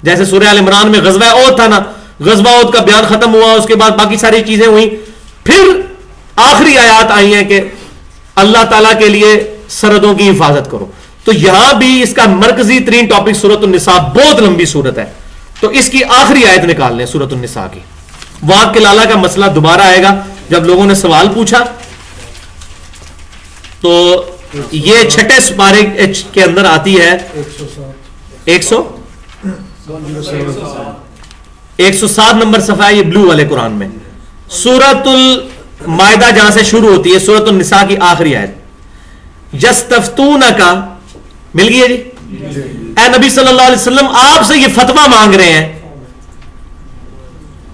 A: جیسے سورہ آل عمران میں غزوہ احد تھا نا, غزوہ احد کا بیان ختم ہوا, اس کے بعد باقی ساری چیزیں ہوئی, پھر آخری آیات آئی ہیں کہ اللہ تعالیٰ کے لیے سرحدوں کی حفاظت کرو. تو یہاں بھی اس کا مرکزی ترین ٹاپک سورۃ النساء, بہت لمبی سورت ہے, تو اس کی آخری آیت نکال لیں سورۃ النساء کی. وہاں کلالہ کا مسئلہ دوبارہ آئے گا جب لوگوں نے سوال پوچھا. تو یہ چھٹے سپارے کے اندر آتی ہے 107 نمبر صفحہ, یہ بلو والے قرآن میں سورۃ المائدہ جہاں سے شروع ہوتی ہے, سورۃ النساء کی آخری آیت. یستفتونک مل گئی ہے جی. اے نبی صلی اللہ علیہ وسلم آپ سے یہ فتویٰ مانگ رہے ہیں.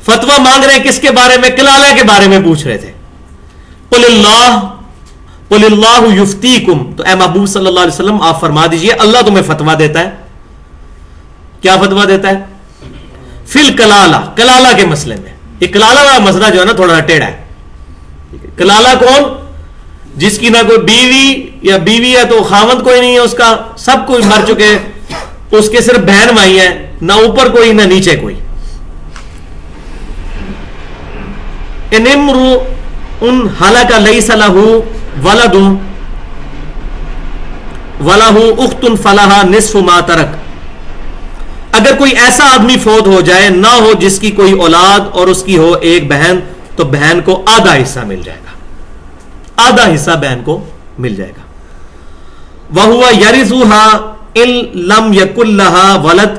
A: فتویٰ مانگ رہے ہیں کس کے بارے میں؟ کلالہ کے بارے میں پوچھ رہے تھے. قل اللہ یفتیکم, تو اے محبوب صلی اللہ علیہ وسلم آپ فرما دیجئے اللہ تمہیں فتویٰ دیتا ہے. کیا فتویٰ دیتا ہے؟ فی الکلالہ, کلالہ کے مسئلے میں. یہ کلالہ کا مسئلہ جو ہے نا تھوڑا ٹیڑھا ہے. کلالہ کون؟ جس کی نہ کوئی بیوی, یا بیوی ہے تو خاوند کوئی نہیں ہے اس کا, سب کوئی مر چکے, اس کے صرف بہن بھائی ہیں, نہ اوپر کوئی نہ نیچے کوئی. ان امرؤ ہلک لیس لہ ولد ولہ اخت فلہا نصف ما ترک. اگر کوئی ایسا آدمی فوت ہو جائے نہ ہو جس کی کوئی اولاد اور اس کی ہو ایک بہن, تو بہن کو آدھا حصہ مل جائے گا, آدھا حصہ بہن کو مل جائے گا. وَهُوَ يَرِثُهَا إِن لَمْ يَكُن لَهَا وَلَدٌ,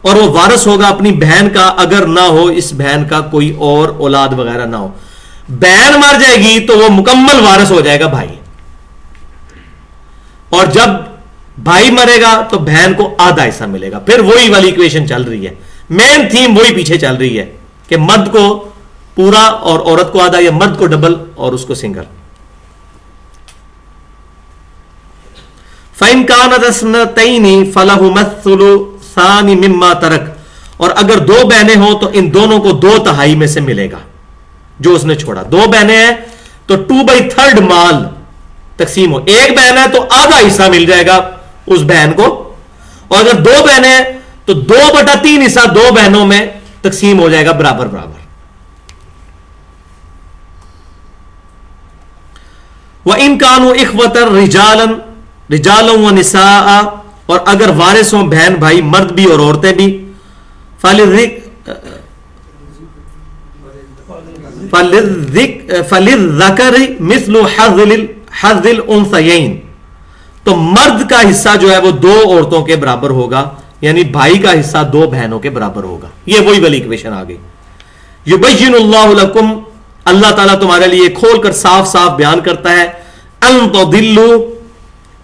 A: اور وہ وارث ہوگا اپنی بہن کا اگر نہ ہو اس بہن کا کوئی اور اولاد وغیرہ نہ ہو. بہن مر جائے گی تو وہ مکمل وارث ہو جائے گا بھائی, اور جب بھائی مرے گا تو بہن کو آدھا حصہ ملے گا. پھر وہی والی ایکویشن چل رہی ہے, مین تھیم وہی پیچھے چل رہی ہے کہ مرد کو پورا اور عورت کو آدھا, یا مرد کو ڈبل اور اس کو سنگل. فَإِن كَانَتْ اثْنَتَيْنِ فَلَهُمَا الثُّلُثَانِ مِمَّا تَرَكَ, اور اگر دو بہنیں ہوں تو ان دونوں کو 2/3 میں سے ملے گا جو اس نے چھوڑا. دو بہنیں ہیں تو 2/3 مال تقسیم ہو. ایک بہن ہے تو آدھا حصہ مل جائے گا اس بہن کو, اور اگر دو بہنیں ہیں تو 2/3 حصہ دو بہنوں میں تقسیم ہو جائے گا برابر برابر. وَإِن كَانُوا إِخْوَةً رِجَالًا وَنِسَاءً, اور اگر وارث ہوں بہن بھائی مرد بھی اور عورتیں بھی, فَلِلذَّكَرِ مِثْلُ حَظِّ الْأُنثَيَيْنِ, تو مرد کا حصہ جو ہے وہ دو عورتوں کے برابر ہوگا, یعنی بھائی کا حصہ دو بہنوں کے برابر ہوگا. یہ وہی والی ایکویشن آ گئی. یبین اللہ لکم, اللہ تعالیٰ تمہارے لیے کھول کر صاف صاف بیان کرتا ہے, ان تضلوا,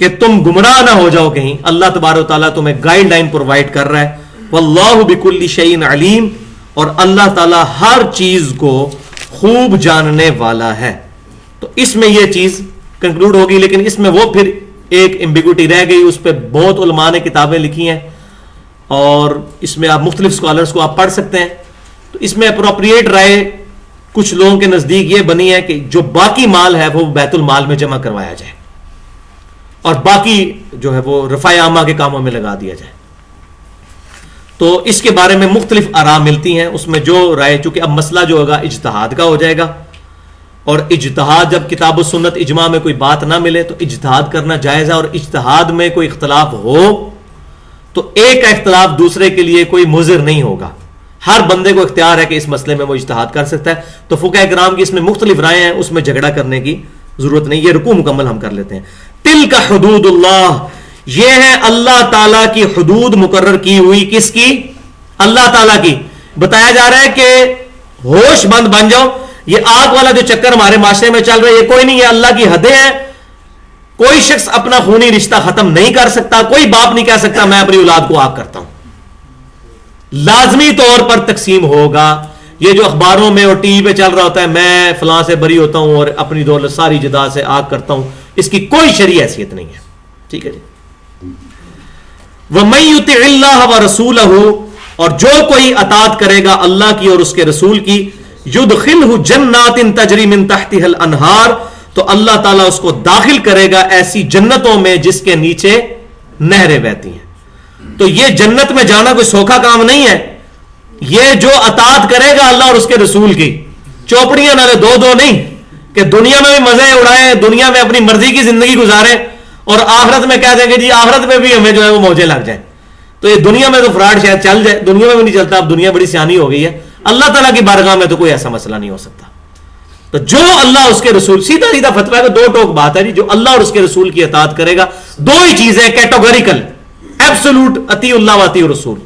A: کہ تم گمراہ نہ ہو جاؤ کہیں. اللہ تبارک و تعالیٰ تمہیں گائیڈ لائن پرووائڈ کر رہا ہے. واللہ بکل شیء علیم, اور اللہ تعالیٰ ہر چیز کو خوب جاننے والا ہے. تو اس میں یہ چیز کنکلوڈ ہوگی, لیکن اس میں وہ پھر ایک ایمبیگوٹی رہ گئی, اس پہ بہت علماء نے کتابیں لکھی ہیں, اور اس میں آپ مختلف اسکالرس کو آپ پڑھ سکتے ہیں. تو اس میں اپروپریٹ رائے کچھ لوگوں کے نزدیک یہ بنی ہے کہ جو باقی مال ہے وہ بیت المال میں جمع کروایا جائے, اور باقی جو ہے وہ رفع عامہ کے کاموں میں لگا دیا جائے. تو اس کے بارے میں مختلف آراء ملتی ہیں. اس میں جو رائے, چونکہ اب مسئلہ جو ہوگا اجتہاد کا ہو جائے گا, اور اجتہاد جب کتاب و سنت اجماع میں کوئی بات نہ ملے تو اجتہاد کرنا جائز ہے, اور اجتہاد میں کوئی اختلاف ہو تو ایک کا اختلاف دوسرے کے لیے کوئی مضر نہیں ہوگا. ہر بندے کو اختیار ہے کہ اس مسئلے میں وہ اجتہاد کر سکتا ہے. تو فقہ کرام کی اس میں مختلف رائے ہیں, اس میں جھگڑا کرنے کی ضرورت نہیں. یہ رکوع مکمل ہم کر لیتے ہیں. تلک حدود اللہ, یہ ہے اللہ تعالیٰ کی حدود مقرر کی ہوئی. کس کی؟ اللہ تعالیٰ کی. بتایا جا رہا ہے کہ ہوش مند بن جاؤ, یہ آگ والا جو چکر ہمارے معاشرے میں چل رہا ہے یہ کوئی نہیں, یہ اللہ کی حدیں ہیں. کوئی شخص اپنا خونی رشتہ ختم نہیں کر سکتا, کوئی باپ نہیں کہہ سکتا میں اپنی اولاد کو آگ کرتا ہوں. لازمی طور پر تقسیم ہوگا, یہ جو اخباروں میں اور ٹی وی پہ چل رہا ہوتا ہے میں فلاں سے بری ہوتا ہوں اور اپنی دولت ساری جائیداد سے آگ کرتا ہوں، اس کی کوئی شرعی حیثیت نہیں ہے. ٹھیک ہے جی. وَمَن يُطِعِ اللَّهَ وَرَسُولَهُ، اور جو کوئی اطاعت کرے گا اللہ کی اور اس کے رسول کی، يُدْخِلْهُ جَنَّاتٍ تَجْرِي مِن تَحْتِهَا الْأَنْهَارُ، تو اللہ تعالیٰ اس کو داخل کرے گا ایسی جنتوں میں جس کے نیچے نہریں بہتی ہیں. تو یہ جنت میں جانا کوئی سوکھا کام نہیں ہے. یہ جو اطاعت کرے گا اللہ اور اس کے رسول کی، چوپڑیاں نہ دو نہیں کہ دنیا میں بھی مزے اڑائیں، دنیا میں اپنی مرضی کی زندگی گزاریں اور آخرت میں کہہ دیں گے جی آخرت میں بھی ہمیں جو ہے وہ موجیں لگ جائیں. تو یہ دنیا میں تو فراڈ شاید چل جائے، دنیا میں بھی نہیں چلتا. اب دنیا بڑی سیانی ہو گئی ہے، اللہ تعالیٰ کی بارگاہ میں تو کوئی ایسا مسئلہ نہیں ہو سکتا. تو جو اللہ اس کے رسول، سیدھا سیدھا فتویٰ ہے، دو ٹوک بات ہے جی. جو اللہ اور اس کے رسول کی اطاعت کرے گا، دو ہی چیزیں کیٹیگوریکل، ایبسولوٹ، اطیع اللہ و اطیع الرسول.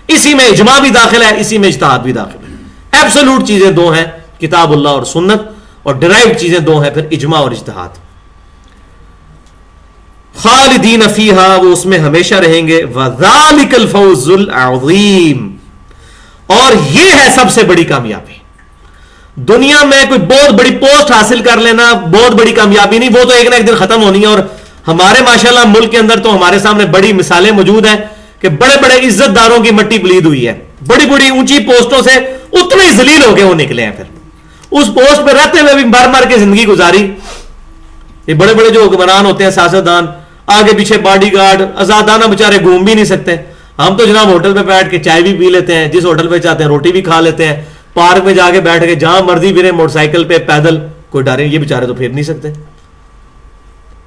A: اسی میں اجماع بھی داخل ہے، اسی میں اجتہاد بھی داخل ہے. ایبسولوٹ چیزیں دو ہیں، کتاب اللہ اور سنت، اور ڈرائیوڈ چیزیں دو ہیں، پھر اجماع اور اجتہاد. خالدین فیہا، وہ اس میں ہمیشہ رہیں گے. وذالک الفوز العظیم، اور یہ ہے سب سے بڑی کامیابی. دنیا میں کوئی بہت بڑی پوسٹ حاصل کر لینا بہت بڑی کامیابی نہیں، وہ تو ایک نہ ایک دن ختم ہونی ہے. اور ہمارے ماشاءاللہ ملک کے اندر تو ہمارے سامنے بڑی مثالیں موجود ہیں کہ بڑے بڑے عزت داروں کی مٹی بلید ہوئی ہے، بڑی بڑی اونچی پوسٹوں سے اتنے ذلیل ہو کے وہ نکلے ہیں، پھر اس پوسٹ پہ رہتے ہوئے بھی مر مر کے زندگی گزاری. یہ بڑے بڑے جو حکمران ہوتے ہیں، سیاستدان، آگے پیچھے باڈی گارڈ، آزادانہ بیچارے گھوم بھی نہیں سکتے. ہم تو جناب ہوٹل پہ بیٹھ کے چائے بھی پی لیتے ہیں، جس ہوٹل پہ چاہتے ہیں روٹی بھی کھا لیتے ہیں، پارک میں جا کے بیٹھ کے جہاں مرضی پھرے، موٹر سائیکل پہ، پیدل، کوئی ڈرے. یہ بیچارے تو پھر نہیں سکتے.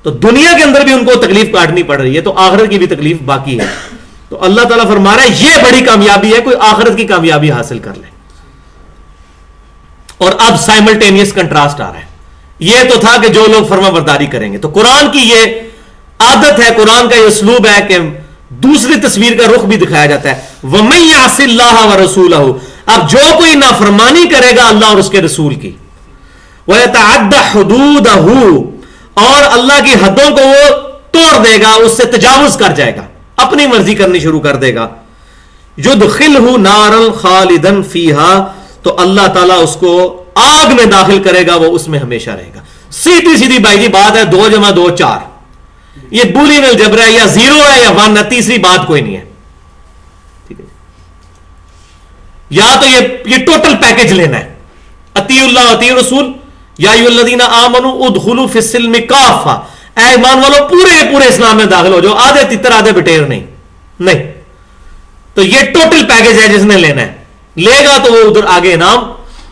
A: تو دنیا کے اندر بھی ان کو تکلیف کاٹنی پڑ رہی ہے، تو آخرت کی بھی تکلیف باقی ہے. تو اللہ تعالیٰ فرما رہا ہے یہ بڑی کامیابی ہے، کوئی آخرت کی کامیابی حاصل کر لے. اور اب سائملٹینیس کنٹراسٹ آ رہا ہے. یہ تو تھا کہ جو لوگ فرما برداری کریں گے، تو قرآن کی یہ عادت ہے، قرآن کا یہ اسلوب ہے کہ دوسری تصویر کا رخ بھی دکھایا جاتا ہے. وَمَن يَعْصِ اللَّهَ وَرَسُولَهُ، اب جو کوئی نافرمانی کرے گا اللہ اور اس کے رسول کی، وَيَتَعَدَّ حُدُودَهُ، اور اللہ کی حدوں کو وہ توڑ دے گا، اس سے تجاوز کر جائے گا، اپنی مرضی کرنی شروع کر دے گا. يُدْخِلْهُ نَارًا خَالِدًا فِيهَا، تو اللہ تعالیٰ اس کو آگ میں داخل کرے گا، وہ اس میں ہمیشہ رہے گا. سیدھی سیدھی بھائی جی بات ہے، 2 + 2 = 4. یہ بولی الجبر ہے، یا 0 ہے یا 1 ہے، تیسری بات کوئی نہیں ہے. ٹھیک ہے، یا تو یہ ٹوٹل پیکج لینا ہے، اطیع اللہ اطیع رسول. یا ایھا الذین آمنوا ادخلوا فی السلم کافہ، اے ایمان والو پورے اسلام میں داخل ہو جاؤ، آدھے تتر آدھے بٹیر نہیں. تو یہ ٹوٹل پیکج ہے جس نے لینا ہے، لے گا تو وہ ادھر آگے انعام،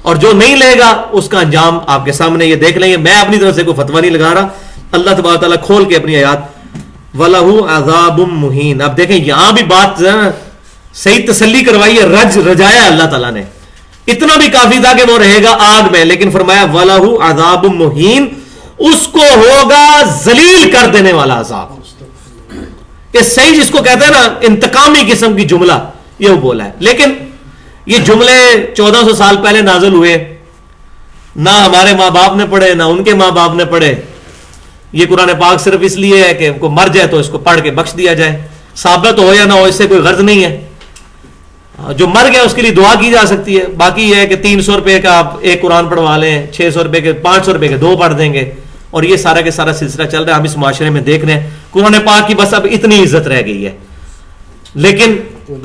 A: اور جو نہیں لے گا اس کا انجام آپ کے سامنے یہ دیکھ لیں گے. میں اپنی طرف سے کوئی فتویٰ نہیں لگا رہا، اللہ تبارک تعالیٰ کھول کے اپنی آیات. وَلَهُ عَذَابٌ مُّهِينٌ، اب دیکھیں یہاں بھی بات صحیح تسلی کروائی ہے، رجایا اللہ تعالیٰ نے. اتنا بھی کافی تھا کہ وہ رہے گا آگ میں، لیکن فرمایا وَلَهُ عَذَابٌ مُّهِينٌ، اس کو ہوگا ذلیل کر دینے والا عذاب. یہ صحیح جس کو کہتے ہیں نا انتقامی قسم کی جملہ، یہ وہ بولا ہے. لیکن یہ جملے 1400 سال پہلے نازل ہوئے، نہ ہمارے ماں باپ نے پڑھے نہ ان کے ماں باپ نے پڑھے. یہ قرآن پاک صرف اس لیے ہے کہ کو مر جائے تو اس کو پڑھ کے بخش دیا جائے، ثابت ہو یا نہ ہو اس سے کوئی غرض نہیں ہے. جو مر گیا اس کے لیے دعا کی جا سکتی ہے. باقی یہ ہے کہ 300 روپے کا آپ ایک قرآن پڑھوا لیں، 600 روپے کے 500 روپے کے 2 پڑھ دیں گے، اور یہ سارا کے سارا سلسلہ چل رہا ہے. ہم اس معاشرے میں دیکھ رہے ہیں قرآن پاک کی بس اب اتنی عزت رہ گئی ہے. لیکن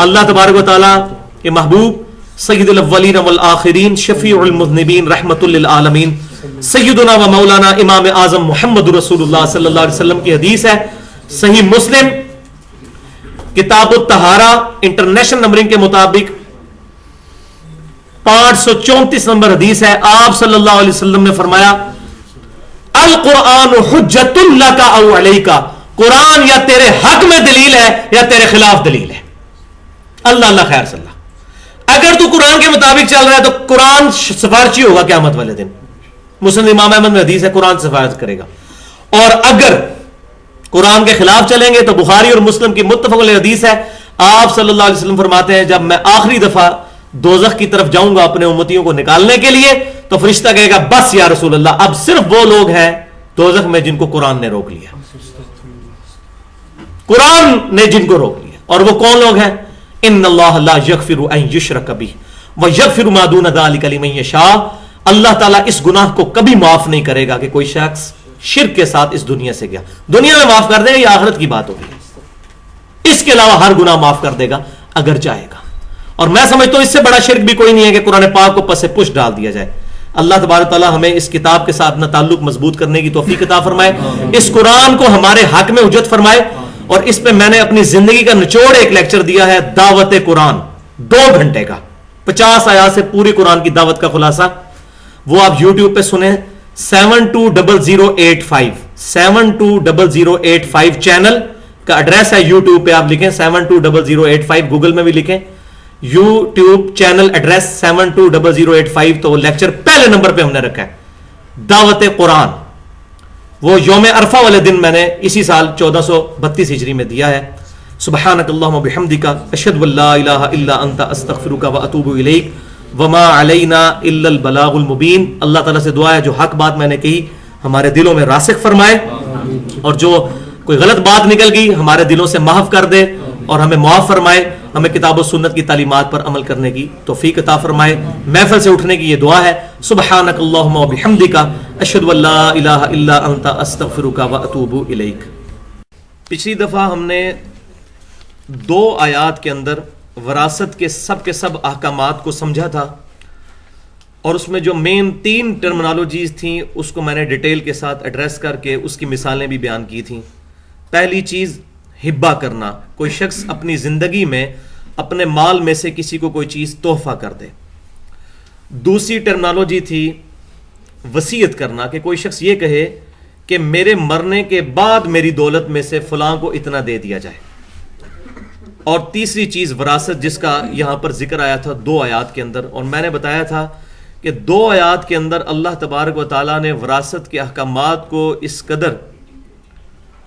A: اللہ تبارک و تعالیٰ کے محبوب سید الاولین والآخرین، شفیع المذنبین، رحمت للعالمین، سیدنا و مولانا امام اعظم محمد رسول اللہ صلی اللہ علیہ وسلم کی حدیث ہے، صحیح مسلم کتاب الطہارہ انٹرنیشنل نمبرنگ کے مطابق 534 نمبر حدیث ہے. آپ صلی اللہ علیہ وسلم نے فرمایا القرآن حجت لک او علیک، قرآن یا تیرے حق میں دلیل ہے یا تیرے خلاف دلیل ہے. اللہ خیر صلی اللہ. اگر تو قرآن کے مطابق چل رہا ہے تو قرآن سفارشی ہوگا قیامت والے دن. مسلم امام احمد میں حدیث ہے قرآن سفارش کرے گا. اور اگر قرآن کے خلاف چلیں گے تو بخاری اور مسلم کی متفق علیہ حدیث ہے. آپ صلی اللہ علیہ وسلم فرماتے ہیں جب میں آخری دفعہ دوزخ کی طرف جاؤں گا اپنے امتیوں کو نکالنے کے لیے تو فرشتہ کہے گا بس یا رسول اللہ، اب صرف وہ لوگ ہیں دوزخ میں جن کو قرآن نے روک لیا. قرآن نے جن کو روک لیا. اور وہ کون لوگ ہیں؟ ان اللہ لا یغفر ان یشرک بہ وَيَغْفِرُ مَا دُونَ ذَلِكَ لِمَن يَشَاءُ. اللہ تعالیٰ اس گناہ کو کبھی معاف نہیں کرے گا کہ کوئی شخص شرک کے ساتھ اس دنیا سے گیا. دنیا میں معاف کر دے گا، یہ آخرت کی بات ہوگی. اس کے علاوہ ہر گناہ معاف کر دے گا اگر چاہے گا. اور میں سمجھتا ہوں اس سے بڑا شرک بھی کوئی نہیں ہے کہ قرآن پاک کو پس پش ڈال دیا جائے. اللہ تبارک تعالیٰ ہمیں اس کتاب کے ساتھ اپنا تعلق مضبوط کرنے کی توفیق عطا فرمائے، اس قرآن کو ہمارے حق میں حجت فرمائے. اور اس پہ میں نے اپنی زندگی کا نچوڑ ایک لیکچر دیا ہے، دعوت قرآن، 2 گھنٹے کا، 50 آیات سے پوری قرآن کی دعوت کا خلاصہ. وہ آپ یوٹیوب پہ سنیں، 720085 720085 چینل کا ایڈریس ہے. یوٹیوب پہ آپ لکھیں 720085، گوگل میں بھی لکھیں یوٹیوب چینل ایڈریس 720085، تو وہ لیکچر پہلے نمبر پہ ہم نے رکھا ہے، دعوت قرآن. وہ یوم عرفہ والے دن میں نے اسی سال 1432 ہجری میں دیا ہے. سبحانک اللہم و بحمدک، اشہد ان لا الہ الا انت، استغفرک و اتوب الیک، وما علینا الا البلاغ المبین. اللہ تعالیٰ سے دعا ہے جو حق بات میں نے کہی ہمارے دلوں میں راسخ فرمائے، اور جو کوئی غلط بات نکل گئی ہمارے دلوں سے محو کر دے اور ہمیں معاف فرمائے. ہمیں کتاب و سنت کی تعلیمات پر عمل کرنے کی توفیق عطا فرمائے. محفل سے اٹھنے کی یہ دعا ہے. سبحانک اللہم و بحمدک، اشہد ان لا الہ الا انت، استغفرک و اتوب الیک. پچھلی دفعہ ہم نے 2 آیات کے اندر وراثت کے سب احکامات کو سمجھا تھا، اور اس میں جو مین 3 ٹرمنالوجیز تھیں اس کو میں نے ڈیٹیل کے ساتھ ایڈریس کر کے اس کی مثالیں بھی بیان کی تھیں. پہلی چیز ہبہ کرنا، کوئی شخص اپنی زندگی میں اپنے مال میں سے کسی کو کوئی چیز تحفہ کر دے. دوسری ٹرمنالوجی تھی وصیت کرنا، کہ کوئی شخص یہ کہے کہ میرے مرنے کے بعد میری دولت میں سے فلاں کو اتنا دے دیا جائے. اور تیسری چیز وراثت، جس کا یہاں پر ذکر آیا تھا 2 آیات کے اندر. اور میں نے بتایا تھا کہ 2 آیات کے اندر اللہ تبارک و تعالیٰ نے وراثت کے احکامات کو اس قدر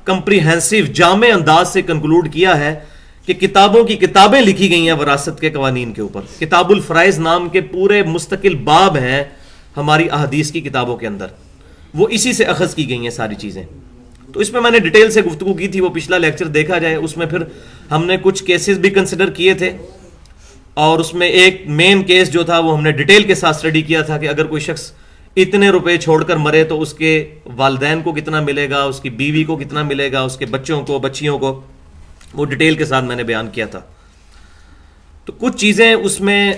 A: کمپریہنسو، جامع انداز سے کنکلوڈ کیا ہے کہ کتابوں کی کتابیں لکھی گئی ہیں وراثت کے قوانین کے اوپر. کتاب الفرائض نام کے پورے مستقل باب ہیں ہماری احادیث کی کتابوں کے اندر، وہ اسی سے اخذ کی گئی ہیں ساری چیزیں. تو اس میں نے ڈیٹیل سے گفتگو کی تھی، وہ پچھلا لیکچر دیکھا جائے. اس میں پھر ہم نے کچھ کیسز بھی کنسیڈر کیے تھے، اور اس میں ایک مین کیس جو تھا وہ ہم نے ڈیٹیل کے ساتھ اسٹڈی کیا تھا کہ اگر کوئی شخص اتنے روپے چھوڑ کر مرے تو اس کے والدین کو کتنا ملے گا، اس کی بیوی کو کتنا ملے گا، اس کے بچوں کو، بچیوں کو. وہ ڈیٹیل کے ساتھ میں نے بیان کیا تھا. تو کچھ چیزیں اس میں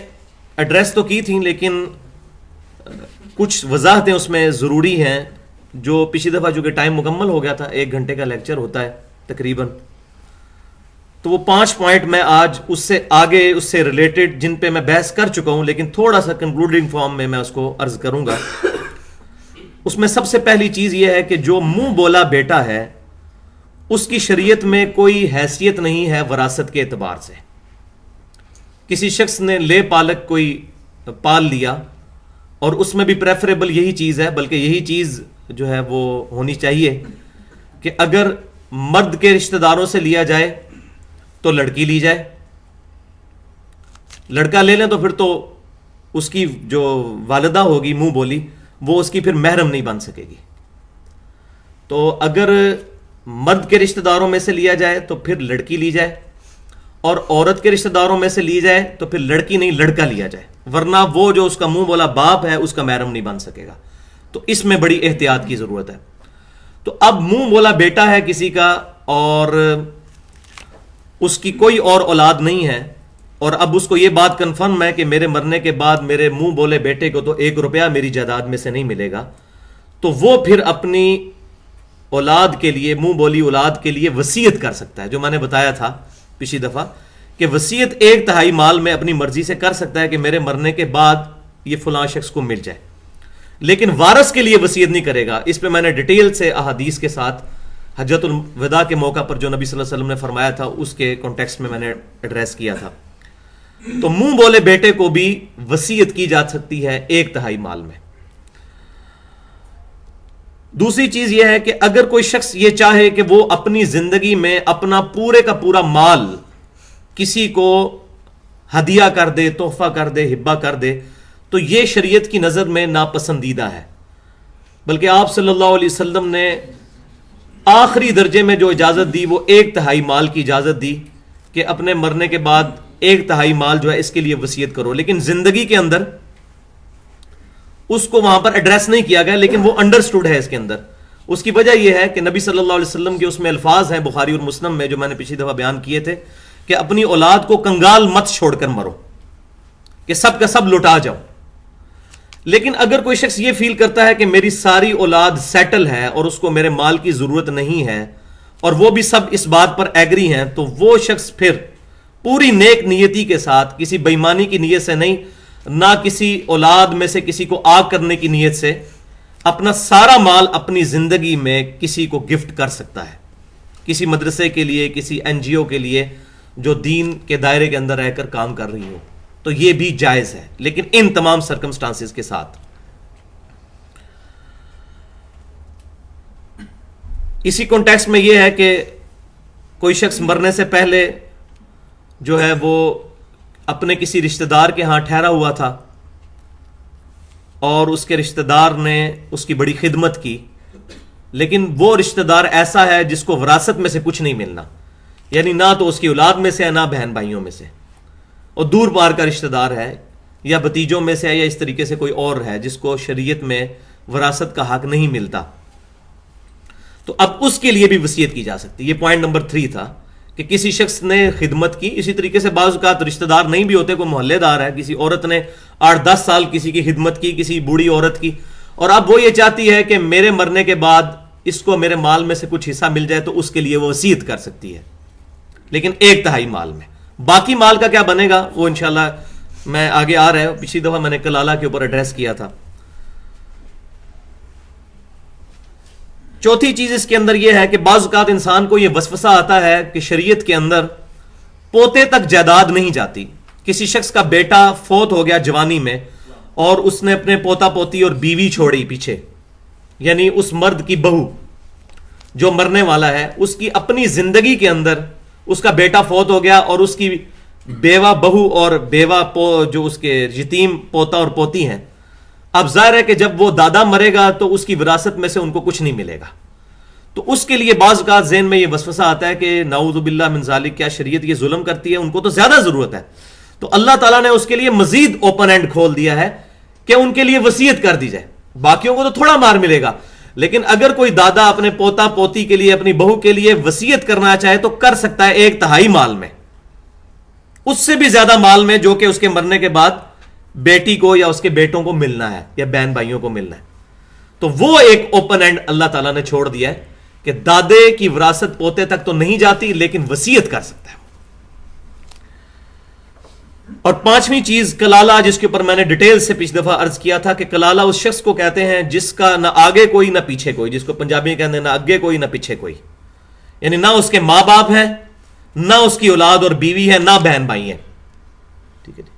A: ایڈریس تو کی تھیں، لیکن کچھ وضاحتیں اس میں ضروری ہیں جو پچھلی دفعہ جو کہ ٹائم مکمل ہو گیا تھا، 1 گھنٹے کا لیکچر ہوتا ہے تقریباً. تو وہ 5 پوائنٹ میں آج اس سے آگے، اس سے ریلیٹڈ، جن پہ میں بحث کر چکا ہوں لیکن تھوڑا سا کنکلوڈنگ فارم میں اس کو عرض کروں گا. اس میں سب سے پہلی چیز یہ ہے کہ جو منہ بولا بیٹا ہے اس کی شریعت میں کوئی حیثیت نہیں ہے وراثت کے اعتبار سے. کسی شخص نے لے پالک کوئی پال لیا، اور اس میں بھی پریفریبل یہی چیز ہے، بلکہ یہی چیز جو ہے وہ ہونی چاہیے کہ اگر مرد کے رشتہ داروں سے لیا جائے تو لڑکی لی جائے، لڑکا لے لیں تو پھر تو اس کی جو والدہ ہوگی منہ بولی، وہ اس کی پھر محرم نہیں بن سکے گی. تو اگر مرد کے رشتہ داروں میں سے لیا جائے تو پھر لڑکی لی جائے، اور عورت کے رشتہ داروں میں سے لی جائے تو پھر لڑکی نہیں لڑکا لیا جائے، ورنہ وہ جو اس کا منہ بولا باپ ہے اس کا محرم نہیں بن سکے گا. تو اس میں بڑی احتیاط کی ضرورت ہے. تو اب منہ بولا بیٹا ہے کسی کا اور اس کی کوئی اور اولاد نہیں ہے، اور اب اس کو یہ بات کنفرم ہے کہ میرے مرنے کے بعد میرے منہ بولے بیٹے کو تو 1 روپیہ میری جائیداد میں سے نہیں ملے گا. تو وہ پھر اپنی اولاد کے لیے، منہ بولی اولاد کے لیے وصیت کر سکتا ہے. جو میں نے بتایا تھا پچھلی دفعہ کہ وصیت 1/3 مال میں اپنی مرضی سے کر سکتا ہے کہ میرے مرنے کے بعد یہ فلاں شخص کو مل جائے، لیکن وارث کے لیے وصیت نہیں کرے گا. اس پہ میں نے ڈیٹیل سے احادیث کے ساتھ حجۃ الوداع کے موقع پر جو نبی صلی اللہ علیہ وسلم نے فرمایا تھا اس کے کانٹیکسٹ میں نے ایڈریس کیا تھا. تو منہ بولے بیٹے کو بھی وصیت کی جا سکتی ہے 1/3 مال میں. دوسری چیز یہ ہے کہ اگر کوئی شخص یہ چاہے کہ وہ اپنی زندگی میں اپنا پورے کا پورا مال کسی کو ہدیہ کر دے، تحفہ کر دے، ہبہ کر دے، تو یہ شریعت کی نظر میں ناپسندیدہ ہے. بلکہ آپ صلی اللہ علیہ وسلم نے آخری درجے میں جو اجازت دی وہ 1/3 مال کی اجازت دی کہ اپنے مرنے کے بعد ایک تہائی مال جو ہے اس کے لیے وصیت کرو. لیکن زندگی کے اندر اس کو وہاں پر ایڈریس نہیں کیا گیا، لیکن وہ انڈرسٹوڈ ہے اس کے اندر. اس کی وجہ یہ ہے کہ نبی صلی اللہ علیہ وسلم کے اس میں الفاظ ہیں بخاری اور مسلم میں جو میں نے پچھلی دفعہ بیان کیے تھے کہ اپنی اولاد کو کنگال مت چھوڑ کر مرو کہ سب کا سب لٹا جاؤ. لیکن اگر کوئی شخص یہ فیل کرتا ہے کہ میری ساری اولاد سیٹل ہے اور اس کو میرے مال کی ضرورت نہیں ہے اور وہ بھی سب اس بات پر ایگری ہیں، تو وہ شخص پھر پوری نیک نیتی کے ساتھ، کسی بےایمانی کی نیت سے نہیں، نہ کسی اولاد میں سے کسی کو آگ کرنے کی نیت سے، اپنا سارا مال اپنی زندگی میں کسی کو گفٹ کر سکتا ہے، کسی مدرسے کے لیے، کسی این جی او کے لیے جو دین کے دائرے کے اندر رہ کر کام کر رہی ہو. تو یہ بھی جائز ہے، لیکن ان تمام سرکمسٹانسز کے ساتھ. اسی کانٹیکسٹ میں یہ ہے کہ کوئی شخص مرنے سے پہلے جو ہے وہ اپنے کسی رشتہ دار کے ہاں ٹھہرا ہوا تھا اور اس کے رشتہ دار نے اس کی بڑی خدمت کی، لیکن وہ رشتہ دار ایسا ہے جس کو وراثت میں سے کچھ نہیں ملنا، یعنی نہ تو اس کی اولاد میں سے ہے، نہ بہن بھائیوں میں سے، اور دور پار کا رشتہ دار ہے، یا بھتیجوں میں سے ہے، یا اس طریقے سے کوئی اور ہے جس کو شریعت میں وراثت کا حق نہیں ملتا. تو اب اس کے لیے بھی وصیت کی جا سکتی. یہ پوائنٹ نمبر 3 تھا کہ کسی شخص نے خدمت کی. اسی طریقے سے بعض اوقات رشتہ دار نہیں بھی ہوتے، کوئی محلے دار ہے، کسی عورت نے 8-10 سال کسی کی خدمت کی، کسی بوڑھی عورت کی، اور اب وہ یہ چاہتی ہے کہ میرے مرنے کے بعد اس کو میرے مال میں سے کچھ حصہ مل جائے، تو اس کے لیے وہ وصیت کر سکتی ہے، لیکن 1/3 مال میں. باقی مال کا کیا بنے گا وہ انشاءاللہ میں آگے آ رہا ہے. پچھلی دفعہ میں نے کلالہ کے اوپر ایڈریس کیا تھا. چوتھی چیز اس کے اندر یہ ہے کہ بعض اوقات انسان کو یہ وسوسہ آتا ہے کہ شریعت کے اندر پوتے تک جائیداد نہیں جاتی. کسی شخص کا بیٹا فوت ہو گیا جوانی میں اور اس نے اپنے پوتا پوتی اور بیوی چھوڑی پیچھے، یعنی اس مرد کی بہو جو مرنے والا ہے، اس کی اپنی زندگی کے اندر اس کا بیٹا فوت ہو گیا اور اس کی بیوہ بہو اور بیوہ جو اس کے یتیم پوتا اور پوتی ہیں. اب ظاہر ہے کہ جب وہ دادا مرے گا تو اس کی وراثت میں سے ان کو کچھ نہیں ملے گا. تو اس کے لیے بعض اوقات ذہن میں یہ وسوسہ آتا ہے کہ نعوذ باللہ من ذالک، کیا شریعت یہ ظلم کرتی ہے؟ ان کو تو زیادہ ضرورت ہے. تو اللہ تعالیٰ نے اس کے لیے مزید اوپن اینڈ کھول دیا ہے کہ ان کے لیے وصیت کر دی جائے. باقیوں کو تو تھوڑا مار ملے گا، لیکن اگر کوئی دادا اپنے پوتا پوتی کے لیے، اپنی بہو کے لیے وصیت کرنا چاہے تو کر سکتا ہے 1/3 مال میں، اس سے بھی زیادہ مال میں جو کہ اس کے مرنے کے بعد بیٹی کو یا اس کے بیٹوں کو ملنا ہے یا بہن بھائیوں کو ملنا ہے. تو وہ ایک اوپن اینڈ اللہ تعالیٰ نے چھوڑ دیا ہے کہ دادے کی وراثت پوتے تک تو نہیں جاتی، لیکن وصیت کر سکتا ہے. اور 5ویں چیز کلالہ، جس کے اوپر میں نے ڈیٹیل سے پچھلی دفعہ عرض کیا تھا کہ کلالہ اس شخص کو کہتے ہیں جس کا نہ آگے کوئی نہ پیچھے کوئی، جس کو پنجابی میں کہتے ہیں نہ آگے کوئی نہ پیچھے کوئی، یعنی نہ اس کے ماں باپ ہیں، نہ اس کی اولاد اور بیوی ہے، نہ بہن بھائی ہیں. ٹھیک ہے جی.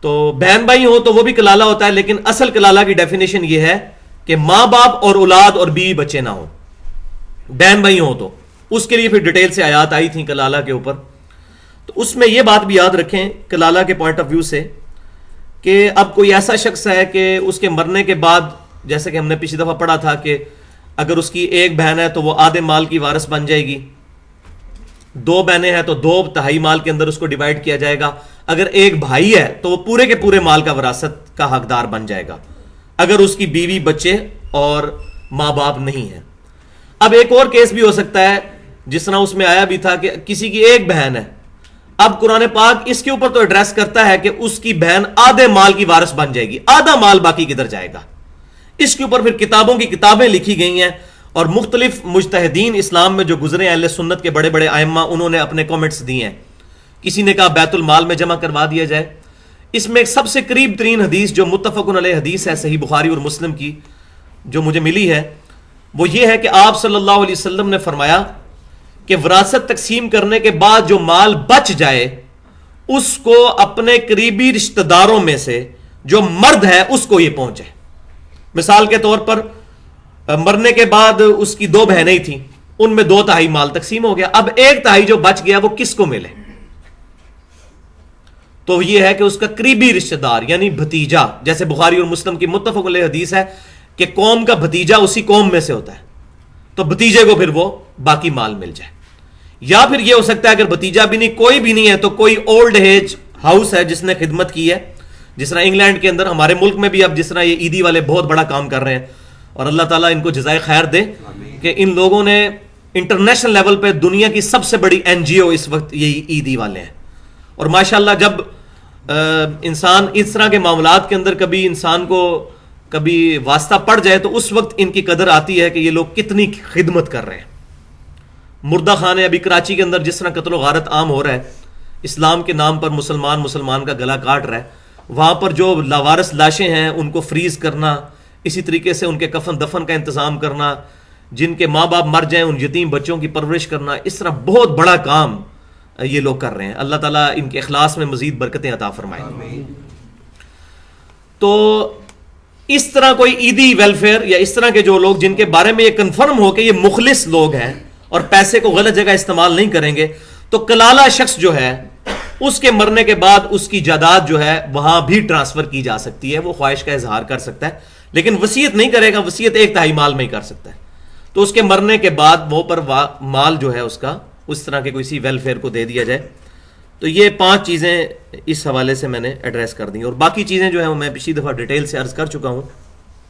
A: تو بہن بھائی ہو تو وہ بھی کلالہ ہوتا ہے، لیکن اصل کلالہ کی ڈیفینیشن یہ ہے کہ ماں باپ اور اولاد اور بیوی بچے نہ ہوں. بہن بھائی ہو تو اس کے لیے پھر ڈیٹیل سے آیات آئی تھیں کلالہ کے اوپر. تو اس میں یہ بات بھی یاد رکھیں کلالہ کے پوائنٹ آف ویو سے کہ اب کوئی ایسا شخص ہے کہ اس کے مرنے کے بعد، جیسے کہ ہم نے پچھلی دفعہ پڑھا تھا کہ اگر اس کی ایک بہن ہے تو وہ آدھے مال کی وارث بن جائے گی، 2 بہنیں ہیں تو 2/3 مال کے اندر اس کو ڈیوائڈ کیا جائے گا. اگر ایک بھائی ہے تو وہ پورے کے پورے مال کا وراثت کا حقدار بن جائے گا اگر اس کی بیوی بچے اور ماں باپ نہیں ہیں. اب ایک اور کیس بھی ہو سکتا ہے جس طرح اس میں آیا بھی تھا کہ کسی کی ایک بہن ہے. اب قرآن پاک اس کے اوپر تو ایڈریس کرتا ہے کہ اس کی بہن آدھے مال کی وارث بن جائے گی، آدھا مال باقی کدھر جائے گا. اس کے اوپر پھر کتابوں کی کتابیں لکھی گئی ہیں اور مختلف مجتہدین اسلام میں جو گزرے اہل سنت کے بڑے بڑے ائمہ، انہوں نے اپنے کامنٹس دیے ہیں. کسی نے کہا بیت المال میں جمع کروا دیا جائے. اس میں ایک سب سے قریب ترین حدیث جو متفق علیہ حدیث ہے صحیح بخاری اور مسلم کی جو مجھے ملی ہے وہ یہ ہے کہ آپ صلی اللہ علیہ وسلم نے فرمایا کہ وراثت تقسیم کرنے کے بعد جو مال بچ جائے اس کو اپنے قریبی رشتہ داروں میں سے جو مرد ہے اس کو یہ پہنچے. مثال کے طور پر مرنے کے بعد اس کی 2 بہنیں تھیں، ان میں 2/3 مال تقسیم ہو گیا. اب 1/3 جو بچ گیا وہ کس کو ملے؟ تو یہ ہے کہ اس کا قریبی رشتہ دار یعنی بھتیجا، جیسے بخاری اور مسلم کی متفق علیہ حدیث ہے کہ قوم کا بھتیجا اسی قوم میں سے ہوتا ہے، تو بھتیجے کو پھر وہ باقی مال مل جائے. یا پھر یہ ہو سکتا ہے اگر بھتیجا بھی نہیں، کوئی بھی نہیں ہے، تو کوئی اولڈ ایج ہاؤس ہے جس نے خدمت کی ہے، جس طرح انگلینڈ کے اندر، ہمارے ملک میں بھی اب جس طرح یہ عیدی والے بہت بڑا کام کر رہے ہیں، اور اللہ تعالیٰ ان کو جزائے خیر دے کہ ان لوگوں نے انٹرنیشنل لیول پہ دنیا کی سب سے بڑی این جی او اس وقت یہ عیدی والے ہیں. اور ماشاءاللہ جب انسان اس طرح کے معاملات کے اندر کبھی انسان کو کبھی واسطہ پڑ جائے تو اس وقت ان کی قدر آتی ہے کہ یہ لوگ کتنی خدمت کر رہے ہیں. مردہ خانے ابھی کراچی کے اندر جس طرح قتل و غارت عام ہو رہا ہے، اسلام کے نام پر مسلمان کا گلا کاٹ رہا ہے، وہاں پر جو لاوارث لاشیں ہیں ان کو فریز کرنا، اسی طریقے سے ان کے کفن دفن کا انتظام کرنا، جن کے ماں باپ مر جائیں ان یتیم بچوں کی پرورش کرنا، اس طرح بہت بڑا کام یہ لوگ کر رہے ہیں. اللہ تعالیٰ ان کے اخلاص میں مزید برکتیں عطا فرمائے. تو اس طرح کوئی عیدی ویلفیئر یا اس طرح کے جو لوگ جن کے بارے میں یہ کنفرم ہو کہ یہ مخلص لوگ ہیں اور پیسے کو غلط جگہ استعمال نہیں کریں گے، تو کلالہ شخص جو ہے اس کے مرنے کے بعد اس کی جائیداد جو ہے وہاں بھی ٹرانسفر کی جا سکتی ہے، وہ خواہش کا اظہار کر سکتا ہے، لیکن وصیت نہیں کرے گا، وصیت 1/3 مال میں ہی کر سکتا ہے. تو اس کے مرنے کے بعد وہ پر مال جو ہے اس کا اس طرح کے کسی ویلفیئر کو دے دیا جائے. تو یہ 5 چیزیں اس حوالے سے میں نے ایڈریس کر دی، اور باقی چیزیں جو ہیں وہ میں پچھلی دفعہ ڈیٹیل سے عرض کر چکا ہوں.